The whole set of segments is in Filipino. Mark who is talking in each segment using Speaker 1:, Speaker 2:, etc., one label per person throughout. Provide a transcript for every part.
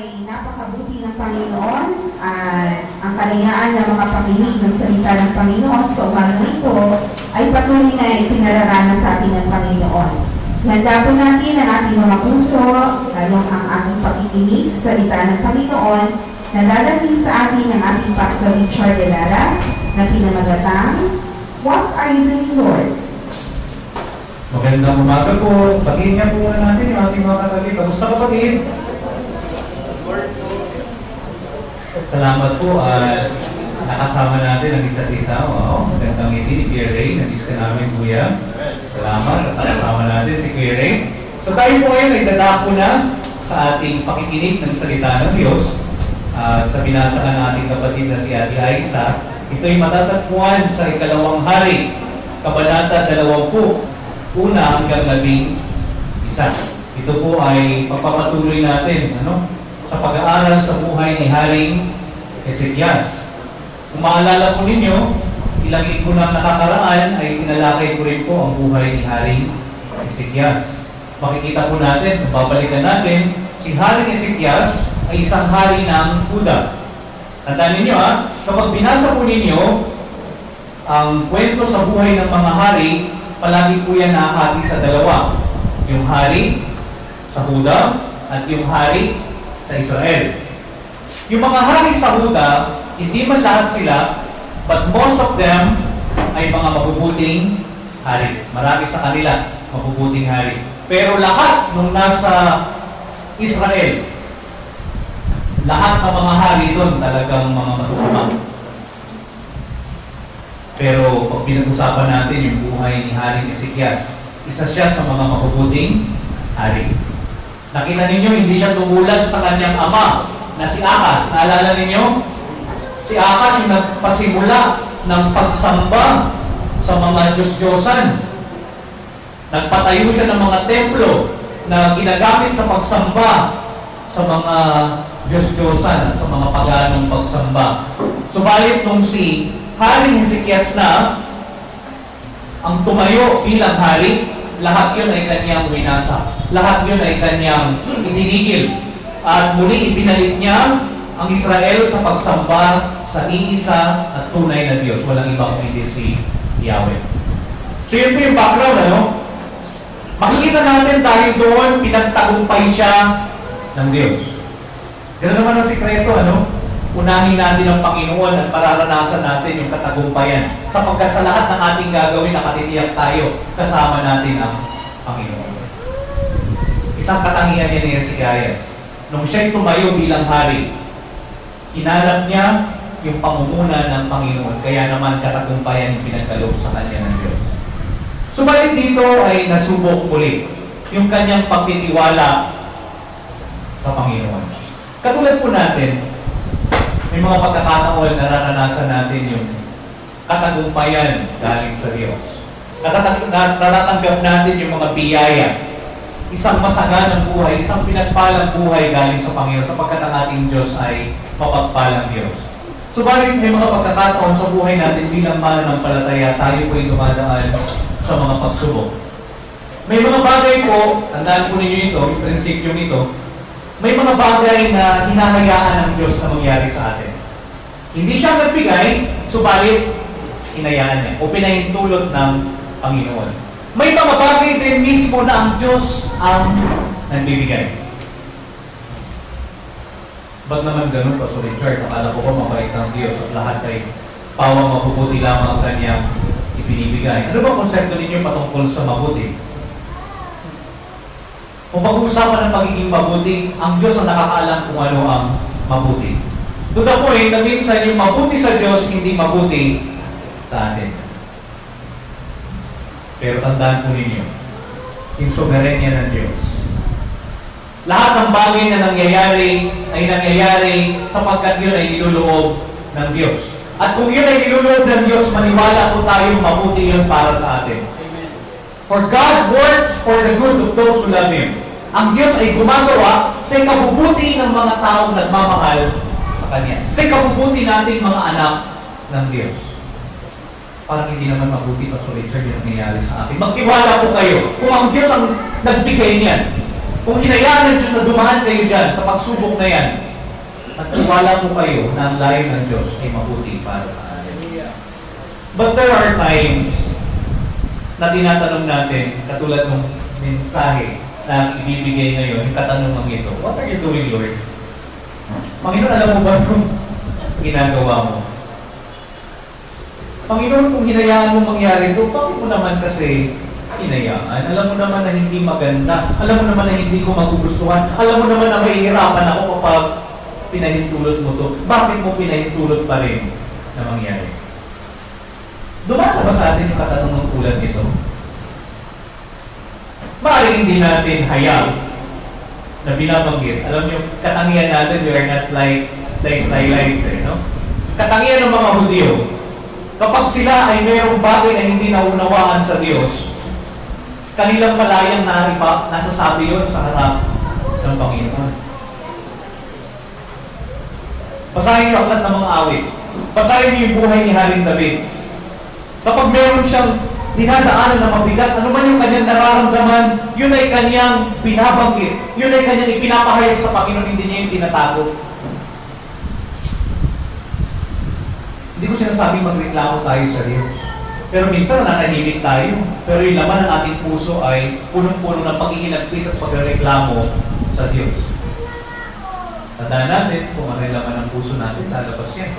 Speaker 1: ay napakabuti ng Panginoon at ang kalingaan na makapakinig ng salita ng Panginoon sa umagang ito ay patuloy na ipinararanas sa atin ng Panginoon. Handa po natin ang ating mga puso, lalong ang ating pakikinig sa salita ng Panginoon na dadalhin sa atin ng ating Pastor Richard de Lara na pinamagatang, What are you doing, Lord?
Speaker 2: Magandang umaga po. Batiin niya po muna natin yung ating mga katabi. Kamusta kapatid? Salamat po at nakasama natin ang isa't isa. Wow, magandang ngiti ni Kuya Ray. Nabis ka namin, Kuya. Salamat at nakasama natin si Kuya Ray. So tayo po ngayon ay dadako na sa ating pakikinig ng salita ng Diyos. Sa binasa ng ating kapatid na si Ate Aiza, ito ay matatagpuan sa Ikalawang Hari, Kabanata 20. Una hanggang 11. Ito po ay pagpapatuloy natin sa pag-aaral sa buhay ni Haring Hezekias. Kung maalala po ninyo, ilang linggo nang nakakaraan ay tinalakay ko rin po ang buhay ni Haring Hezekias. Makikita po natin, babalikan natin, si Haring Hezekias ay isang hari ng Huda. Tandaan ninyo kapag binasa po ninyo ang kwento sa buhay ng mga hari, palagi po yan nakahati sa dalawa. Yung hari sa Huda at yung hari sa Israel. Yung mga hari sa Huda, hindi man lahat sila, but most of them ay mga mabubuting hari. Marami sa kanila, mabubuting hari. Pero lahat nung nasa Israel, lahat ng mga hari doon talagang mga masama. Pero pag pinag-usapan natin yung buhay ni Haring Hezekias, isa siya sa mga mabubuting hari. Nakita ninyo, hindi siya tumulad sa kanyang ama na si Ahaz. Naalala ninyo? Si Ahaz yung nagpasimula ng pagsamba sa mga Diyos-Diyosan. Nagpatayo siya ng mga templo na ginagamit sa pagsamba sa mga Diyos-Diyosan at sa mga paganong pagsamba. Subalit nung si Haring Hezekias na ang tumayo bilang hari, lahat yun ay kanyang winasa. Lahat yun ay kanyang itinigil. At muli ibinalik niya ang Israel sa pagsamba sa iisa at tunay na Diyos. Walang iba kundi si Yahweh. So yun po yung background, makikita natin dahil doon, pinagtagumpay siya ng Diyos. Ganoon naman ang sikreto, unahin natin ang Panginoon at pararanasan natin yung katagumpayan. Sapagkat sa lahat ng ating gagawin, nakatitiyak tayo, kasama natin ang Panginoon. Isang katangian niya ni Hezekias. Nung siya'y tumayo bilang hari, hinanap niya yung pamumuna ng Panginoon. Kaya naman katagumpayan yung pinagkaloob sa kanya ng Diyos. Subalit dito ay nasubok muli yung kanyang pagtitiwala sa Panginoon. Katulad po natin, may mga pagkakataon na naranasan natin yung katagumpayan galing sa Diyos. Natatanggap natin yung mga biyaya. Isang masaganang buhay, isang pinagpalang buhay galing sa Panginoon sapagkat ang ating Diyos ay mapagpalang Diyos. Subalit may mga pagkakataon sa buhay natin bilang mananampalataya, tayo po ay dumadaan sa mga pagsubok. May mga bagay po, tandaan po ninyo ito, yung prinsipyo nito, may mga bagay na hinahayaan ng Diyos na mangyari sa atin. Hindi siya nagbigay, subalit hinayaan niya o pinahintulot ng Panginoon. May mga bagay din mismo na ang Diyos ang nagbibigay. Ba't naman ganun, Pastor Richard? Akala ko mabait ng Diyos at lahat ay pawang mabubuti lamang ang kanyang ibinibigay. Ano ba konsepto ninyo patungkol sa mabuti? Kung pag-uusapan ng pagiging mabuti, ang Diyos ang nakakaalam kung ano ang mabuti. To the point na minsan yung mabuti sa Diyos, hindi mabuti sa atin. Pero tandaan po ninyo, yung soberenya ng Diyos. Lahat ng bagay na nangyayari sapagkat yun ay niluloob ng Diyos. At kung yun ay niluloob ng Diyos, maniwala po tayong mabuti yun para sa atin. For God works for the good of those who love Him. Ang Diyos ay gumagawa sa ikabubuti ng mga taong nagmamahal sa Kanya. Sa ikabubuti nating mga anak ng Diyos. Parang hindi naman mabuti, Pastor Richard, yung nangyayari sa atin. Magtiwala po kayo. Kung ang Diyos ang nagbigay niyan, Kung hinayaan ng Diyos na dumaan kayo dyan sa pagsubok na yan, at tiwala po kayo na ang layo ng Diyos ay mabuti para sa atin. But there are times na tinatanong natin, katulad ng mensahe na ibibigay ngayon, yung katanungan ito, what are you doing, Lord? Panginoon, alam mo ba kung ginagawa mo? Panginoon, kung hinayaan mo mangyari ito, bakit mo naman kasi hinayaan? Alam mo naman na hindi maganda. Alam mo naman na hindi ko magugustuhan. Alam mo naman na mahihirapan ako kapag pinahintulot mo to. Bakit mo pinahintulot pa rin na mangyari? Dumana ba sa atin yung katanungan tulad nito? Maaaring hindi natin hayag na binabanggit. Alam niyo, katangian natin, we are not like slides, no? Katangian ng mga Hudyo, kapag sila ay mayroong bagay na hindi naunawaan sa Diyos, kanilang malayang nasasabi yun sa harap ng Panginoon. Basahin niyo ang aklat ng mga awit. Basahin niyo yung buhay ni Haring David. Kapag meron siyang dinadaanan na mabigat, ano man yung kanyang nararamdaman, yun ay kanyang binabanggit. Yun ay kanyang ipinapahayag sa Panginoon, hindi niya yung tinatago. Hindi ko sinasabing magreklamo tayo sa Diyos. Pero minsan nananahimik tayo. Pero yung laman ng ating puso ay punong-puno ng paghihinagpis at pagreklamo sa Diyos. Tandaan natin, kung ano yung laman ng puso natin, lalabas yan.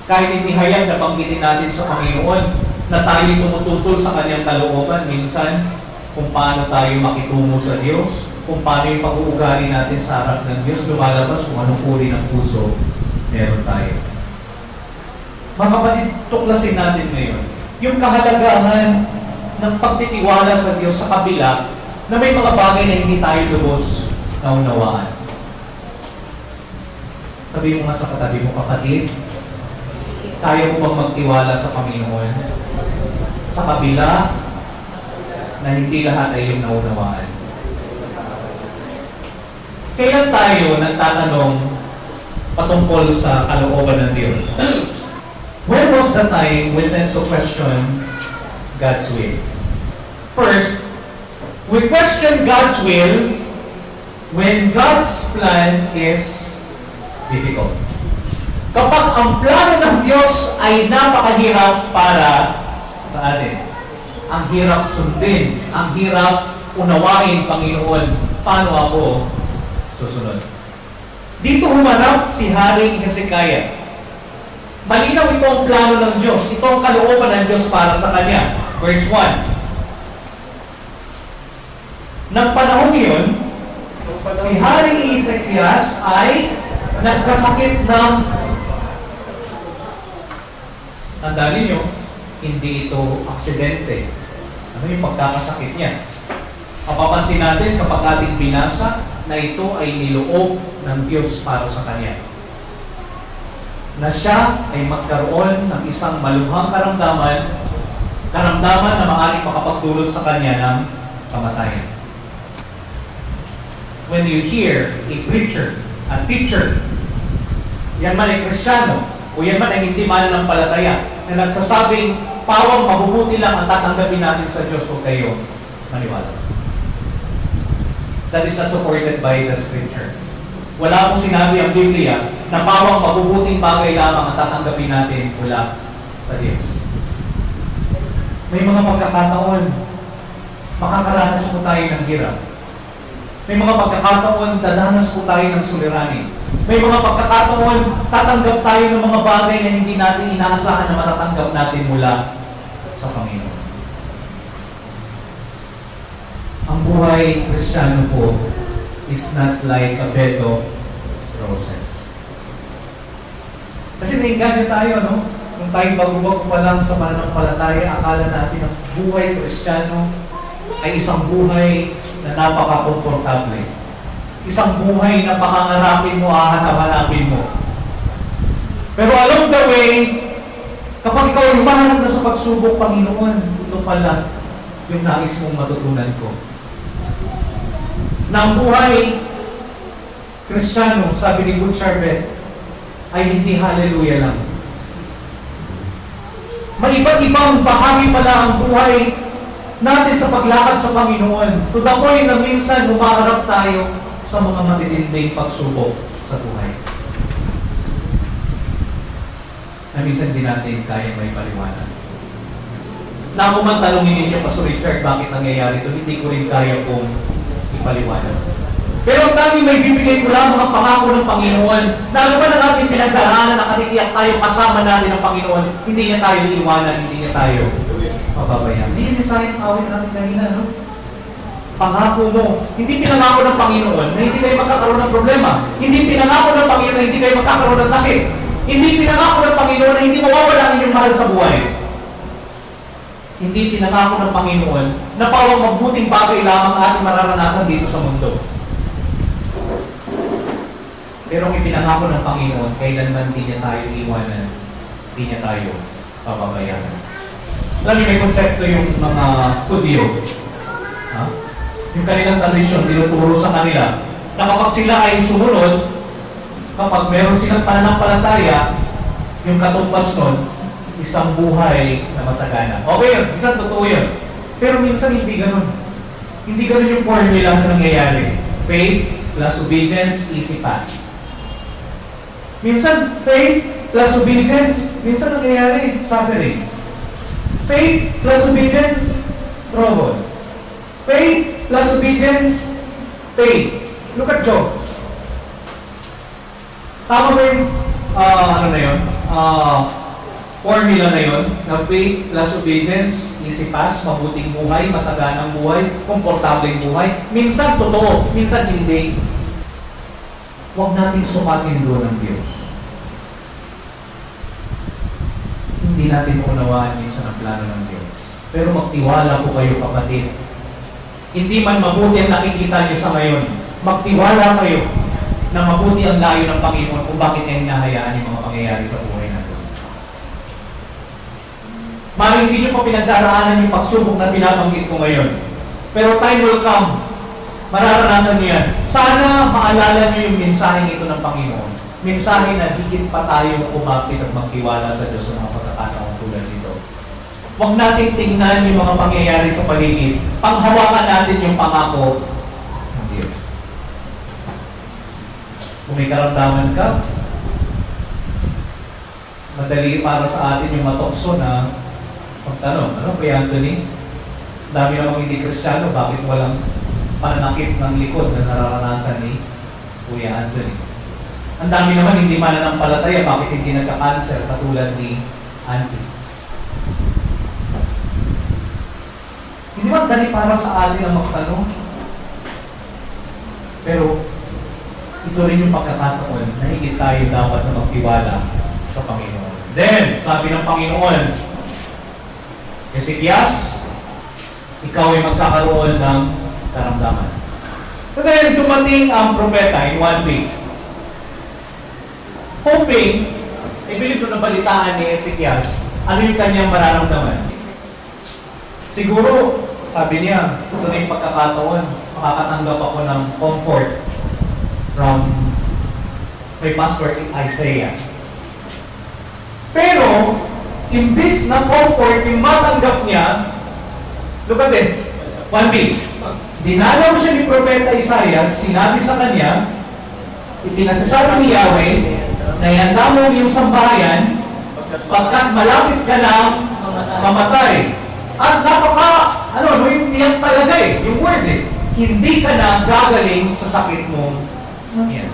Speaker 2: Kahit hindi hayag na banggitin natin sa Panginoon na tayo tumututol sa Kanyang kalooban, minsan kung paano tayo makitungo sa Diyos, kung paano yung pag-uugali natin sa harap ng Diyos, lumalabas kung anong uri ng puso meron tayo. Mga kapatid, tuklasin natin ngayon yung kahalagahan ng pagtitiwala sa Diyos sa kabila na may mga bagay na hindi tayo lubos na unawaan. Sabi mo nga sa katabi mo, kapatid, kaya mo bang magtiwala sa Panginoon sa kabila na hindi lahat ay yung naunawaan? Kailan tayo nagtatanong patungkol sa kalooban ng Diyos? When was the time we tend to question God's will? First, we question God's will when God's plan is difficult. Kapag ang plano ng Diyos ay napakahirap para sa atin. Ang hirap sundin, ang hirap unawain, Panginoon, paano ako susunod? Dito humanap si Haring Hezekiah. Malinaw ito ang plano ng Diyos. Ito ang kalooban ng Diyos para sa kanya. Verse 1. Nang panahon yun, si Haring Hezekiah ay nagkasakit ng, tandaan ninyo, hindi ito aksidente. Ano yung pagkakasakit niya? Mapapansin natin kapag ating binasa na ito ay niloob ng Diyos para sa kanya. Na siya ay magkaroon ng isang malubhang karamdaman na maaaring makapagdulot sa kanya ng kamatayan. When you hear a preacher, a teacher, yan man ay Kristiyano, o yan man ay hindi mananampalataya, na nagsasabing, pawang mabubuti lang ang tatanggapin natin sa Diyos, o kayo maniwala. That is not supported by the Scripture. Wala pong sinabi ang Biblia na pawang mabubuting bagay lamang ang tatanggapin natin mula sa Diyos. May mga pagkakataon, makakaranas po tayo ng hirap. May mga pagkakataon, dadanas po tayo ng suliranin. May mga pagkakataon, tatanggap tayo ng mga bagay na hindi natin inaasahan na matatanggap natin mula sa Panginoon. Ang buhay Kristiyano po is not like a bed of roses. Kasi nainganyo tayo, no? Kung tayo bago-bago pa lang sa pananampalataya, akala natin ang buhay Kristiyano ay isang buhay na napaka-komportable. Isang buhay na pakangarapin mo, hahanap-hanapin mo. Pero along the way, kapag ikaw ay humahanap na sa pagsubok, Panginoon, ito pala yung nais mong matutunan ko. Na ang buhay Kristiyano, sabi ni Good Shepherd, ay hindi hallelujah lang. May iba't ibang bahagi pala ang buhay natin sa paglakad sa Panginoon. To the point na minsan humaharap tayo sa mga matitinding pagsubok sa buhay. Na minsan din natin kaya may paliwanag. Na kung man talungin ninyo, Pastor Richard, bakit nangyayari ito, hindi ko rin kaya kong ipaliwanag. Pero ang tanging may bibigay ko lang mga pangako ng Panginoon, na ano ba na natin pinagdaraanan, nakatikiyak tayo kasama natin ng Panginoon, hindi niya tayo iiwanan, hindi niya tayo pababayaan. Hindi yung sa akin awit natin kanina, no? Pangako mo. Hindi pinangako ng Panginoon na hindi kayo magkakaroon ng problema. Hindi pinangako ng Panginoon na hindi kayo magkakaroon ng sakit. Hindi pinangako ng Panginoon na hindi mawawala ang inyong mahal sa buhay. Hindi pinangako ng Panginoon na pawang mabuting bagay lamang ating mararanasan dito sa mundo. Pero ang ipinangako ng Panginoon, kailanman hindi niya tayo iwanan, hindi niya tayo pababayaan. Alam niyo, may konsepto yung mga Hudyo. Ha? Yung kanilang tradisyon, tinuturo sa kanila, na kapag sila ay sumunod, kapag meron silang pananampalataya, yung katumbas nun, isang buhay na masagana. Okay yun, isang totoo yun. Pero minsan hindi ganun. Hindi ganun yung formula na nangyayari. Faith plus obedience, easy path. Minsan, faith plus obedience, minsan nangyayari, suffering. Faith plus obedience, trouble. Faith plus obedience, pain. Look at Job. Tama ba yung, ano na yun? Formula na yun, na faith plus obedience, easy pass, mabuting buhay, masaganang buhay, komportableng buhay. Minsan totoo, minsan hindi. Huwag nating sumatin doon ng Diyos. Hindi natin unawaan minsan ang plano ng Diyos. Pero magtiwala po kayo, kapatid. Hindi man mabuti ang nakikita niyo sa ngayon, magtiwala kayo na mabuti ang layo ng Panginoon kung bakit niya hinahayaan yung mga pangyayari sa buhay natin. Maaaring hindi niyo pa pinagdaraanan yung pagsubok na binabanggit ko ngayon. Pero time will come. Mararanasan niyo yan. Sana maalala niyo yung mensaheng ito ng Panginoon. Mensahe na higit pa tayo kumapit at magtiwala sa Diyos sa mga pagkakataon tulad dito. Huwag natin tingnan yung mga pangyayari sa paligid. Panghawakan natin yung pangako ng Diyos. Kung may karamdaman ka, madali para sa atin yung matokso na pagtanong, ano Kuya Anthony? Dami namang hindi Kristiyano, bakit walang pananakit ng likod na nararanasan ni Kuya Anthony? Ang dami naman hindi mananampalataya, bakit hindi nagka-cancer katulad ni Auntie? Hindi ba dali para sa atin ang magtanong? Pero ito rin yung pagkakataon na higit tayo dapat na magtiwala sa Panginoon. Then, sabi ng Panginoon, Ezekias, ikaw ay magkakaroon ng karamdaman. So then, dumating ang propeta in one week. Hoping, ibilib na balitaan ni Ezekias, ano yung kanyang mararamdaman? Siguro, sabi niya, ito na yung pagkakataon, makakatanggap ako ng comfort from my pastor Isaiah. Pero, imbis na comfort yung matanggap niya, look at this, 1B. Dinalaw siya ni Propeta Isaiah, sinabi sa kanya, ipinasasabi ni Yahweh, na ihanda mo yung sambahayan, pagkat malapit ka na mamatay. At yung tiyak talaga yung word hindi ka na gagaling sa sakit mo. Yan.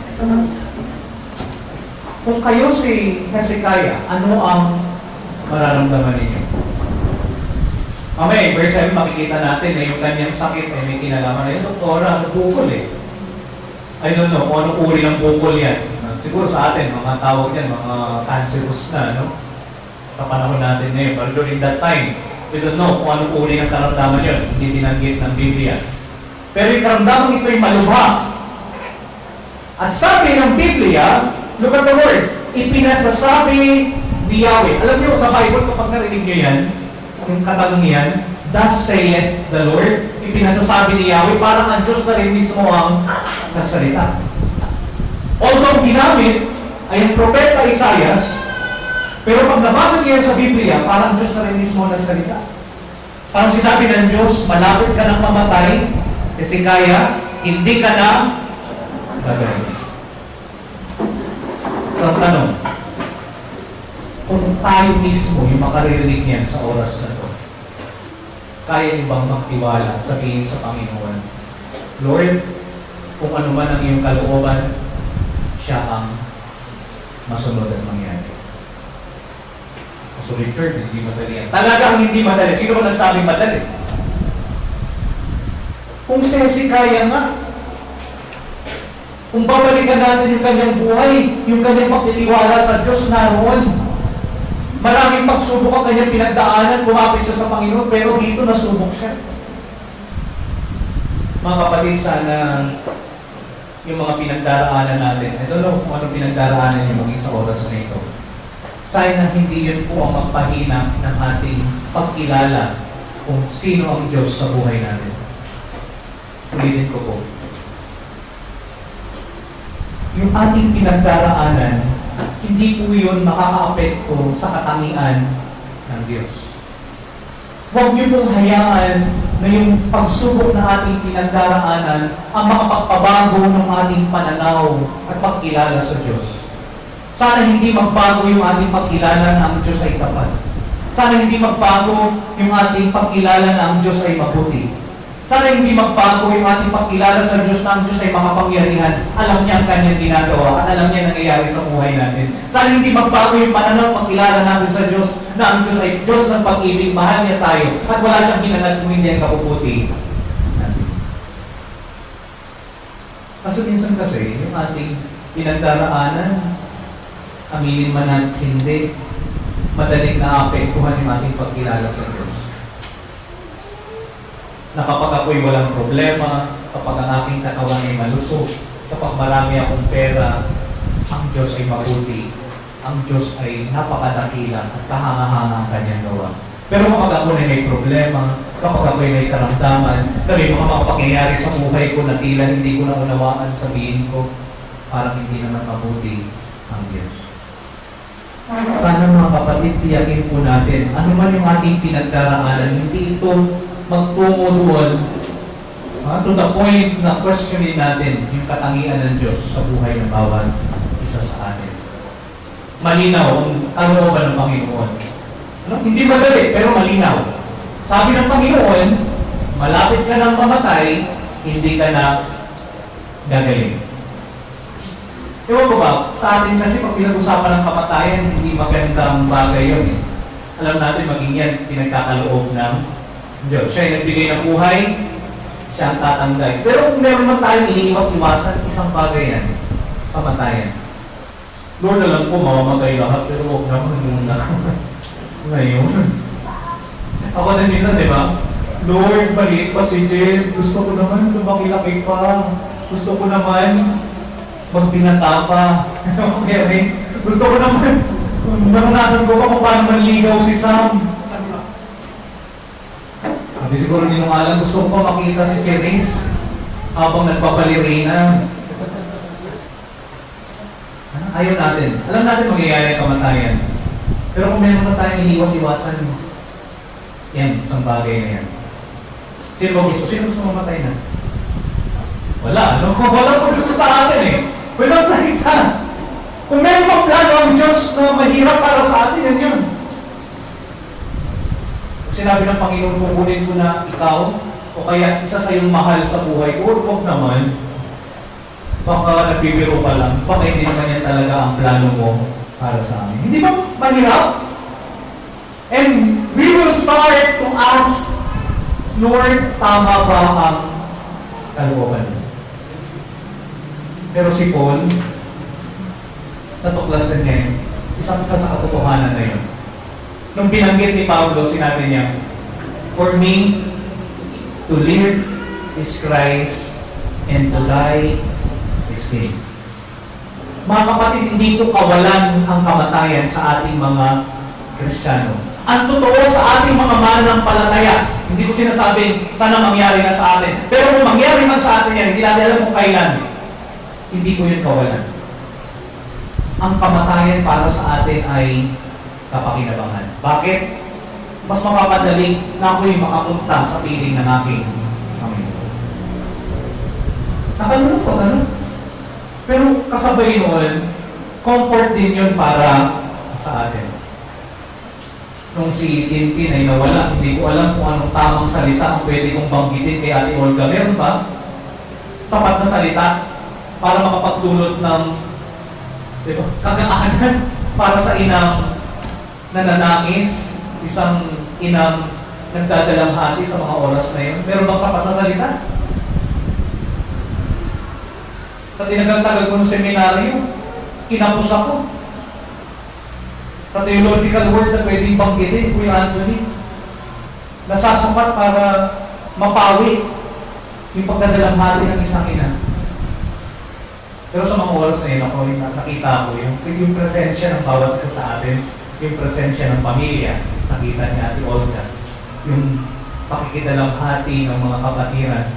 Speaker 2: Kung kayo si Hezekiah, ano ang mararamdaman ninyo? Mamaya, verse 7, makikita natin na yung kanyang sakit ay may kinalaman na yung doktora, bukol I don't know kung anong uri ng bukol yan. Siguro sa atin, mga tawag yan, mga cancerous na, no? Sa panahon natin ngayon. Pero during that time, we don't know kung anong uri ng karamdaman yun. Hindi binanggit ng Biblia. Pero yung karamdaman ito ay malubha. At sabi ng Biblia, look at the word, ipinasasabi ni Yahweh. Alam niyo, sa Bible, kapag narinig niyo yan, yung katanungan, thus saith the Lord, ipinasasabi ni Yahweh, parang ang Diyos na rin mismo ang nagsalita. Although ginamit ay ang propeta Isaias, pero pag nabasa niya sa Biblia, parang Diyos na rin mismo nagsalita. Parang sinabi ng Diyos, malapit ka ng mamatay, kasi kaya, hindi ka na gagaling. So, ang tanong, kung tayo mismo yung makaririnig niyan sa oras na to, kaya niyo bang magtiwala at sabihin sa Panginoon, Lord, kung ano man ang iyong kalooban, siya ang masunod at mangyari. So Richard, hindi madali yan. Talagang hindi madali. Sino ba nagsabing madali? Kung Ceci kaya nga, kung babalikan natin yung kanyang buhay, yung kanyang pagtitiwala sa Diyos naroon, maraming pagsubok ang kanyang pinagdaanan, kumapit siya sa Panginoon, pero dito nasubok siya. Mga kapatid, sana yung mga pinagdaraanan natin, I don't know kung ano pinagdaraanan yung maging sa oras na ito. Sana hindi yun po ang magpahina ng ating pagkilala kung sino ang Diyos sa buhay natin. Ulitin ko po. Yung ating pinagdaraanan, hindi po yun makaka-apekto sa katangian ng Diyos. Huwag niyo pong hayaan na yung pagsubok na ating pinagdaraanan ang makapagpabago ng ating pananaw at pagkilala sa Diyos. Sana hindi magbago yung ating pagkilala na ang Diyos ay tapat. Sana hindi magbago yung ating pagkilala na ang Diyos ay mabuti. Sana hindi magbago yung ating pagkilala sa Diyos na ang Diyos ay makapangyarihan. Alam niya ang kanyang ginagawa at alam niya ang nangyayari sa buhay natin. Sana hindi magbago yung pananaw pagkilala natin sa Diyos na ang Diyos ay Diyos ng pag-ibig, mahal niya tayo at wala siyang hinangat kung hindi ang kapuputi natin. Kaso minsan kasi, yung ating pinagdaraanan, aminin man at hindi, madaling naapektuhan yung ating pagkilala sa Diyos. Na kapag ako'y walang problema, kapag ang aking katawan ay malusog, kapag marami akong pera, ang Diyos ay mabuti, ang Diyos ay napakadakila at kahanga-hanga ang kanyang gawa. Pero kapag ako ay may problema, kapag ako ay may karamdaman, kami mga pangyayari sa buhay ko na tila hindi ko na unawaan, sabihin ko, parang hindi naman mabuti ang Diyos. Sana mga kapatid, tiyakin po natin, ano man yung ating pinagdaraanan, hindi ito magtungo doon to the point na questionin natin yung katangian ng Diyos sa buhay ng bawat isa sa atin. Malinaw ang kalooban ng Panginoon. Hindi madali, pero malinaw. Sabi ng Panginoon, malapit ka ng mamatay, hindi ka na gagaling. Ewan ko ba, sa atin kasi pag pinag-usapan ng kamatayan, hindi magandang bagay yun eh. Alam natin, maging yan, pinagkakaloob ng Diyos. Siya ay nagbigay ng buhay, siya ang tatangay. Pero kung meron man tayong iniiwas-iwasan, isang bagay yan, kamatayan. Lord, alam ko, mamamatay lahat, pero huwag naman muna. Ngayon. Ako na nila, di ba? Lord, maliit pa si Jen. Gusto ko naman lumaki-laki pa. Gusto ko naman magpinata pa. Okay. Gusto ko naman, naranasan ko pa kung paano manligaw si Sam. Hindi siguro ninong alam, gusto ko pa makita si Cherise habang nagpapalirina. Ayaw natin. Alam natin magyayari ang kamatayan. Pero kung meron na tayong iniwas-iwasan, yan, isang bagay na yan. Sino ba gusto? Sino gusto mamatay na? Wala. No? Wala ko gusto sa atin eh. Wala nakita. Kung meron pang plano ang Diyos na mahirap para sa atin, yan yun. Sinabi ng Panginoon, kukunin ko na ikaw o kaya isa sa iyong mahal sa buhay ko, huwag naman. Baka nagbibiro pa lang, baka hindi naman yan talaga ang plano mo para sa amin. Hindi ba mahirap? And we will start to ask, Lord, tama ba ang kalooban mo? Pero si Paul, natuklasan niya yun, isang isa sa katotohanan na yun. Nung binanggit ni Pablo, sinabi niya, for me, to live is Christ, and to die is gain. Mga kapatid, hindi ko kawalan ang kamatayan sa ating mga Kristiyano. Ang totoo sa ating mga mananampalataya, hindi ko sinasabing sana mangyari na sa atin. Pero kung mangyari man sa atin yan, hindi natin alam kung kailan. Hindi ko yun kawalan. Ang kamatayan para sa atin ay kapakinabangan. Bakit? mas mapapadali na ako'y makapunta sa piling ng aking Panginoon. Nakalulong ko, ano? Pero kasabay noon, comfort din yun para sa atin. Nung si Tintin ay nawala, hindi ko alam kung anong tamang salita ang pwede kong banggitin kay Ate Olga. Meron ba? Sapat na salita para makapagdulot ng kagaanan para sa inang nananangis, isang inang nagdadalamhati sa mga oras na yun. Meron bang sapat na salita? Sa tinagal-tagal ko ng seminaryo, kinapos ako. Sa theological word na pwedeng banggitin, Kuya Anthony, nasasapat para mapawi yung pagdadalamhati ng isang ina. Pero sa mga oras na yun, ako nakita ko yung presensya ng bawat isa sa atin, yung presensya ng pamilya, nakita ni Ate Olga, yung pakikidalamhati ng mga kapatiran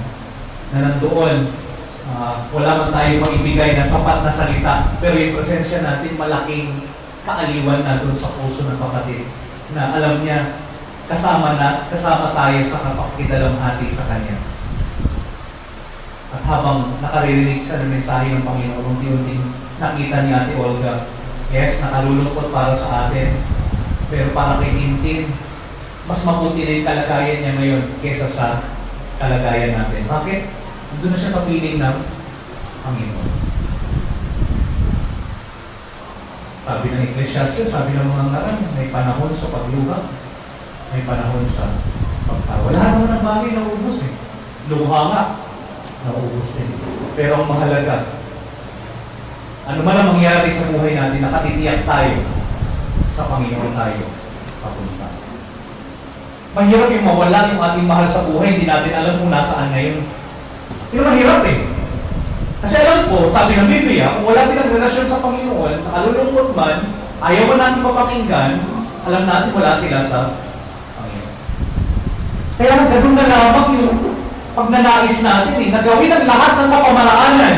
Speaker 2: na nandoon, wala man tayo maibigay na sapat na salita, pero yung presensya natin malaking kaaliwan na doon sa puso ng kapatid na alam niya kasama tayo sa pakikidalamhati sa Kanya. At habang nakaririnig siya ng mensahe ng Panginoon, unti-unti nakita ni Ate Olga, yes, nakalulungkot para sa atin, pero para kay Tintin, mas mabuti na yung kalagayan niya ngayon kesa sa kalagayan natin. Bakit? Doon na siya sa piling ng Panginoon. Sabi ng Ecclesiastes, sabi ng mga ngaran, may panahon sa pagluha, may panahon sa pagtawa. Wala naman ang bagay na ubos eh. Luha nga, nauubos din. Pero ang mahalaga, ano man ang mangyari sa buhay natin, nakatitiyak tayo sa Panginoon tayo papunta. Mahirap yung mawala yung ating mahal sa buhay, hindi natin alam kung nasaan ngayon. Pero mahirap eh. Kasi alam ko, sabi ng Biblia, kung wala silang relasyon sa Panginoon, nakalulungkot man, ayaw man natin mapakinggan, alam natin wala sila sa Panginoon. Kaya ganun na lamang yung pagnanais natin eh, nagawin ang lahat ng kapamaraanan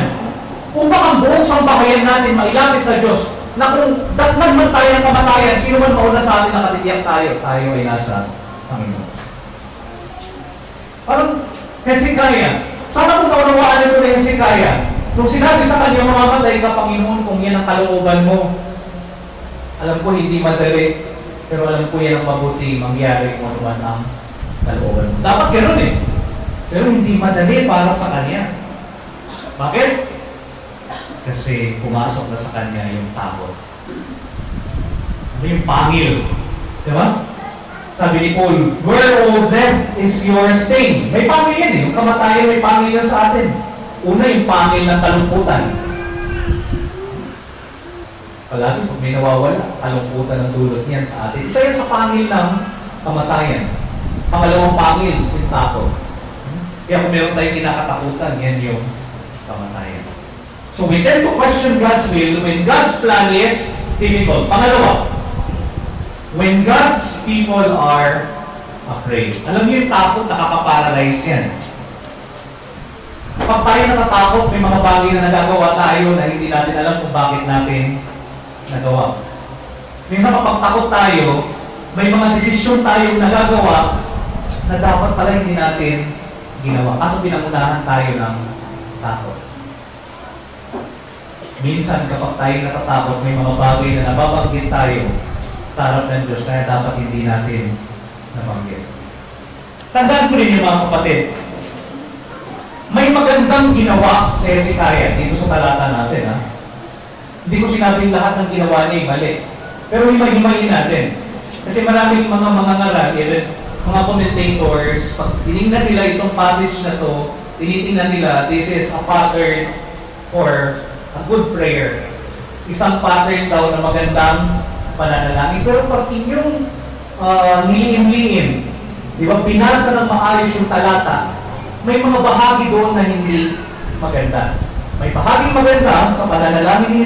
Speaker 2: upang ang buong sambahayan natin mailapit sa Diyos na kung datnan man tayo ng kamatayan, sino man mauna sa atin nakatitiyak tayo ay nasa Panginoon. Parang Hezekiah, sana kung naunawaan nito na Hezekiah, nung sinabi sa kanya, mamamatay ka Panginoon kung yan ang kalooban mo. Alam ko hindi madali, pero alam ko yan ang mabuti mangyari kung ano man ang kalooban mo. Dapat ganoon eh. Pero hindi madali para sa kanya. Bakit? Kasi pumasok na sa kanya yung takot. Ano yung pangil? Diba? Sabi ni Paul, where, O death, is your sting? May pangil yan eh. Yung kamatayan may pangil yan sa atin. Una yung pangil ng kalungkutan. Palagi pag may nawawala, kalungkutan ang dulot niyan sa atin. Isa yan sa pangil ng kamatayan. Pangalawang pangil, yung takot. Kaya kung meron tayong kinakatakutan, yan yung kamatayan. So we tend to question God's will when God's plan is difficult. Pangalawa, when God's people are afraid. Alam niyo yung takot, nakaka-paralyze yan. Kapag tayo natatakot, may mga bagay na nagagawa tayo na hindi natin alam kung bakit natin nagawa. Minsan kapag takot tayo, may mga desisyon tayong nagagawa na dapat pala hindi natin ginawa. Kaso pinangunahan tayo ng takot. Minsan kapag tayo natatakot, may mga bagay na nababanggit tayo sa harap ng Diyos kaya dapat hindi natin nabanggit. Tandaan ko rin yung mga kapatid, may magandang ginawa si Hezekiah dito sa talata natin. Ha? Hindi ko sinabing lahat ng ginawa niya mali. Pero himay-himayin natin. Kasi maraming mga ngaral, mga commentators, pag tinignan nila itong passage na to, tinitingnan nila, this is a pattern for a good prayer. Isang pattern daw na magandang pananalangin. Pero pag inyong nilihim-lihim, di ba, pinasa ng maayos yung talata, may mga bahagi doon na hindi maganda. May bahaging maganda sa pananalangin ni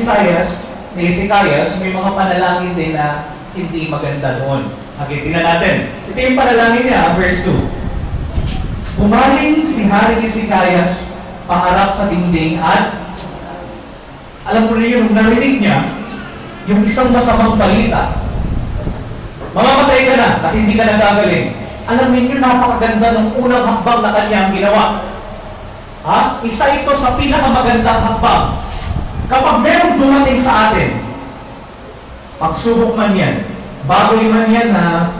Speaker 2: Hezekiah, may mga panalangin din na hindi maganda doon. Okay, tingnan natin. Ito yung panalangin niya, verse 2. Bumaling si Hari Hezekiah paharap sa dingding at alam ko rin yung narinig niya, yung isang masamang balita Mamamatay ka na at hindi ka nagagaling. Alam ninyo, napakaganda ng unang hakbang na kanyang ginawa. Ha? Isa ito sa pinakamagandang hakbang. Kapag merong dumating sa atin, pagsubok man yan, bagoy man yan na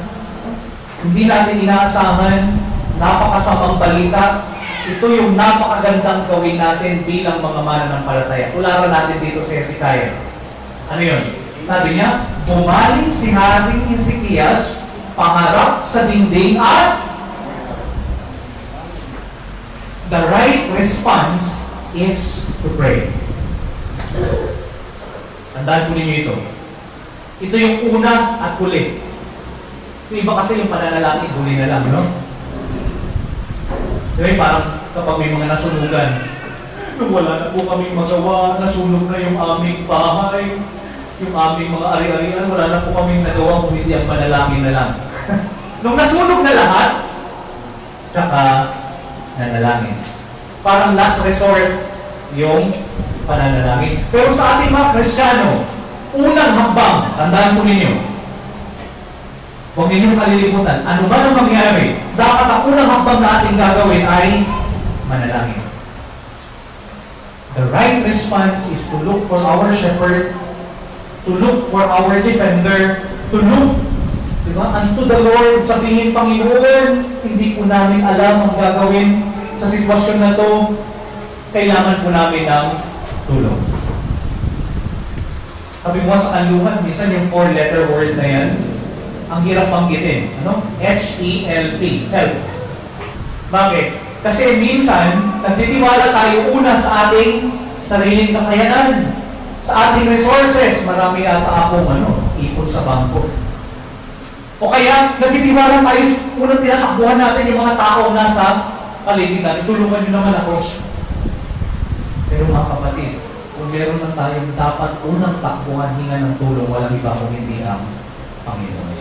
Speaker 2: hindi natin inaasahan, napakasamang balita, ito yung napakagandang gawin natin bilang mga mananampalataya. Tularan natin dito sa Hezekiah. Ano yun? Sabi niya, bumaling si Haring Hezekias, paharap sa dingding at the right response is to pray. Tandaan po ninyo ito. Ito yung una at huli. Yung iba kasi yung pananalangin, huli na lang, no? Diba, parang kapag may mga nasunugan, wala na po kaming magawa, nasunog na yung aming bahay, yung aming mga ari-arian, wala na po kaming nagawa kung hindi ang panalangin na lang. Nung nasunog na lahat, tsaka nanalangin. Parang last resort yung pananalangin. Pero sa ating mga Kristiyano, unang hakbang, tandaan po ninyo, huwag ninyong kalilimutan, ano ba nang mangyari, dapat ang unang hakbang na ating gagawin ay manalangin. The right response is to look for our shepherd, to look for our defender, to look, diba, unto the Lord, sabihin, Panginoon, hindi po namin alam ang gagawin sa sitwasyon na to, kailangan po namin ng tulong. Sabi mo sa kanluhan, minsan yung 4-letter word na yan, ang hirap banggitin. Ano? H-E-L-P. Help. Bakit? Kasi minsan, nagtitiwala tayo una sa ating sariling kakayanan, sa ating resources. Marami ata akong ipon sa bangko. O kaya, nagtitiwala tayo, unang tinasakbuhan natin yung mga tao nasa paligid natin. Tulungan nyo naman ako. Pero mga kapatid, kung meron na tayong dapat unang takbuhan hinga ng tulong, walang iba kung hindi ang Panginoon.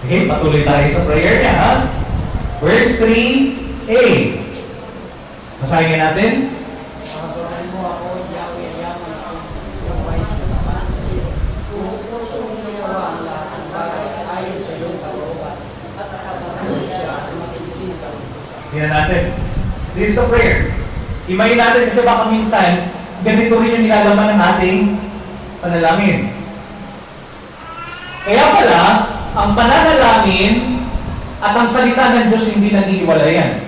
Speaker 2: Okay, patuloy tayo sa prayer niya, ha? Verse 3a. Basahin natin.
Speaker 3: Pagkaroon mo ako, Yahweh, yaman ako, gabay sa taas sa iyo. Kung puso mong ginawa ang lahat ng bagay ayon sa iyong kalooban, at nakataroon siya sa makikiling kalooban.
Speaker 2: Tingnan natin. This is the prayer. Imayin natin kasi baka minsan, ganito rin yung nilalaman ng ating panalangin. Kaya pala, ang pananalangin at ang salita ng Diyos hindi nag-iwalayan.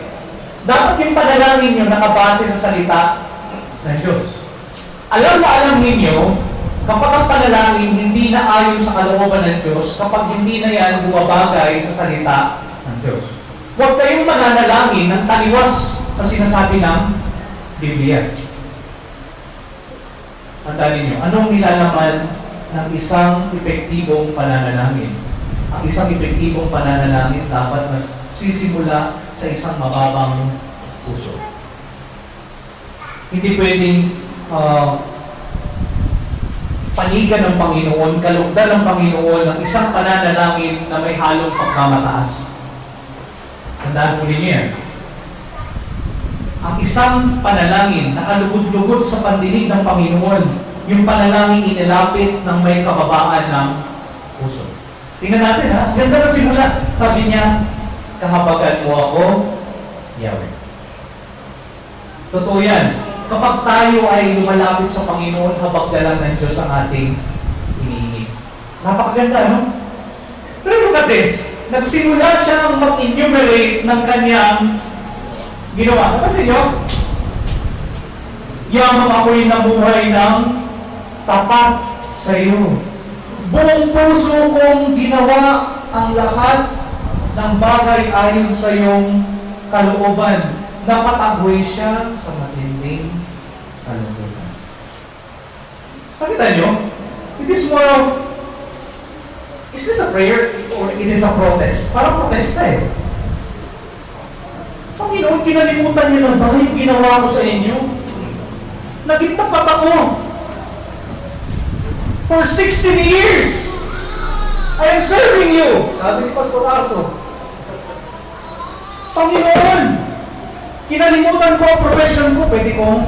Speaker 2: Dapat yung panalangin nyo nakabase sa salita ng Diyos. Alam ninyo, kapag ang panalangin hindi na ayon sa kalooban ng Diyos, kapag hindi na yan bumabagay sa salita ng Diyos. Huwag kayong mananalangin ng taliwas sa sinasabi ng Biblia. Tandaan ninyo, anong nilalaman ng isang epektibong pananalangin? Ang isang epektibong pananalangin dapat magsisimula sa isang mababang puso. Hindi pwedeng panigan ng Panginoon, kalugdan ng Panginoon ng isang pananalangin na may halong pagkamataas. Tandaan mo ninyo yan. Ang isang panalangin na kalugod-lugod sa pandinig ng Panginoon, yung panalangin inilapit ng may kababaan ng puso. Tingnan natin, ha? Ganda na simula. Sabi niya, kahabagan mo ako, Yahweh. Totoo yan. Kapag tayo ay lumalapit sa Panginoon, habag na lang ng Diyos ang ating hinihingi. Napakaganda, no? Pero look at this. Nagsimula siyang mag-enumerate ng kanyang ginawa. Napansin nyo? Yamang ako'y nabuhay ng tapat sa iyo. Buong puso kong ginawa ang lahat ng bagay ayon sa iyong kalooban. Napatagoy siya sa matinding kalooban. Pakita nyo? It is more of, is this a prayer or it is a protest? Parang protesta eh. Panginoon, kinalimutan niyo na ba yung ginawa ko sa inyo? Naging tapat ako. For 16 years, I am serving you. Sabi ni Pastor Arto. Panginoon, kinalimutan ko ang profession ko. Pwede kong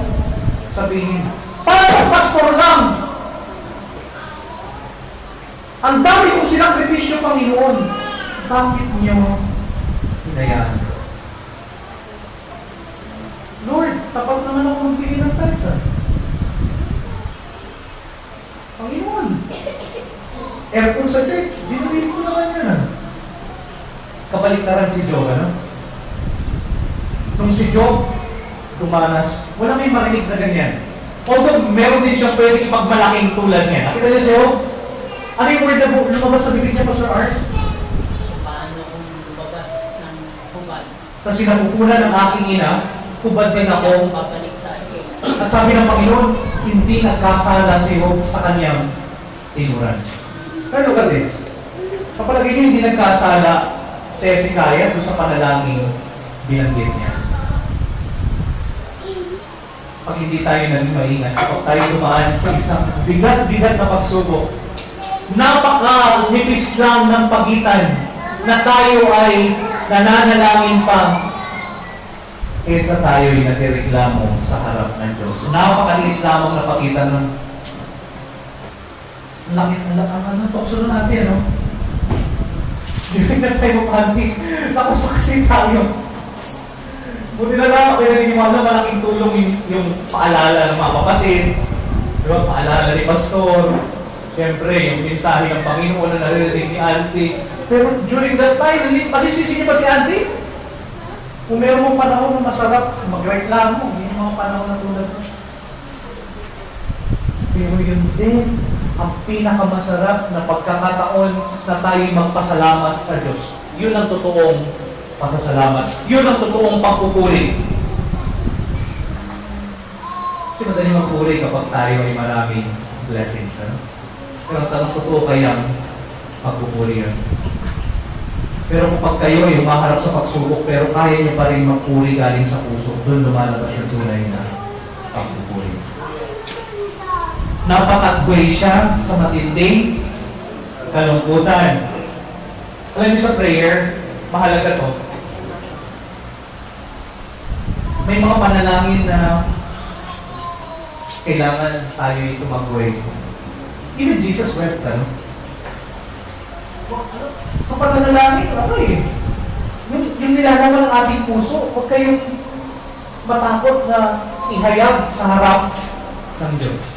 Speaker 2: sabihin, para pastor lang. Ang dami kong sinakripisyo, Panginoon. Bakit niyo hinayaan? Lord, tapat naman ako magbigay ng tithes. Panginoon, aircon sa church, dinawin ko naman yan. Kabaliktaran si Job, ano? Nung si Job dumanas, wala may marinig na ganyan. Although meron din siya pwedeng ipagmalaking tulad niya. Nakita niyo siya, ano yung word na lumabas sa bibig niya, Pastor Ars?
Speaker 3: Paano kung lumabas ng hubad?
Speaker 2: Kasi nakukunan ng aking ina, hubad din ako.
Speaker 3: Babalik sa Diyos.
Speaker 2: At sabi ng Panginoon, hindi nagkasala si Job sa kanyang tinuran. Pero look at this. Kapalagay niyo, hindi nagkasala si Hezekiah doon sa panalangin binanggit niya. Pag hindi tayo naging maingat, kapag tayo dumaan sa isang bigat-bigat na pagsubok, napaka-nipis lang ng pagitan na tayo ay nananalangin pa kaysa tayo ay nagreklamo sa harap ng Diyos. Napakaliit lamang na pagitan ng langit na lang ang tukso na natin, no? Hindi na tayo mapanti. Nakasaksi tayo. Buti na lang ako naniniwala malaking tulong yung paalala ng mga kapatid, diba? Paalala ni Pastor, siyempre yung mensahe ng Panginoon na naririnig ni Auntie. Pero during that time, masisisi niyo ba si Auntie? Kung meron mong panahon na masarap, magreklamo, yung mga panahon na tulad mo. Pero yun din ang pinakamasarap na pagkakataon na tayo magpasalamat sa Diyos. Yun ang totoong pagkasalamat. Yun ang totoong pagpupuri. Kasi madali magpuri kapag tayo ay maraming blessings. Ano? Pero ang totoo kayang pagpupuri yun. Pero kapag kayo ay humaharap sa pagsubok, pero kaya nyo pa rin magpuri galing sa puso, doon lumalabas yung tunay na pagpupuri. Napakagway siya sa matinding kalungkutan. Alam niyo sa prayer, mahalaga to. May mga panalangin na kailangan tayo ay tumagway. Even Jesus wept, ano? Sa pananalangin, yung nilalaman ng ating puso, huwag kayong matakot na ihayag sa harap ng Diyos.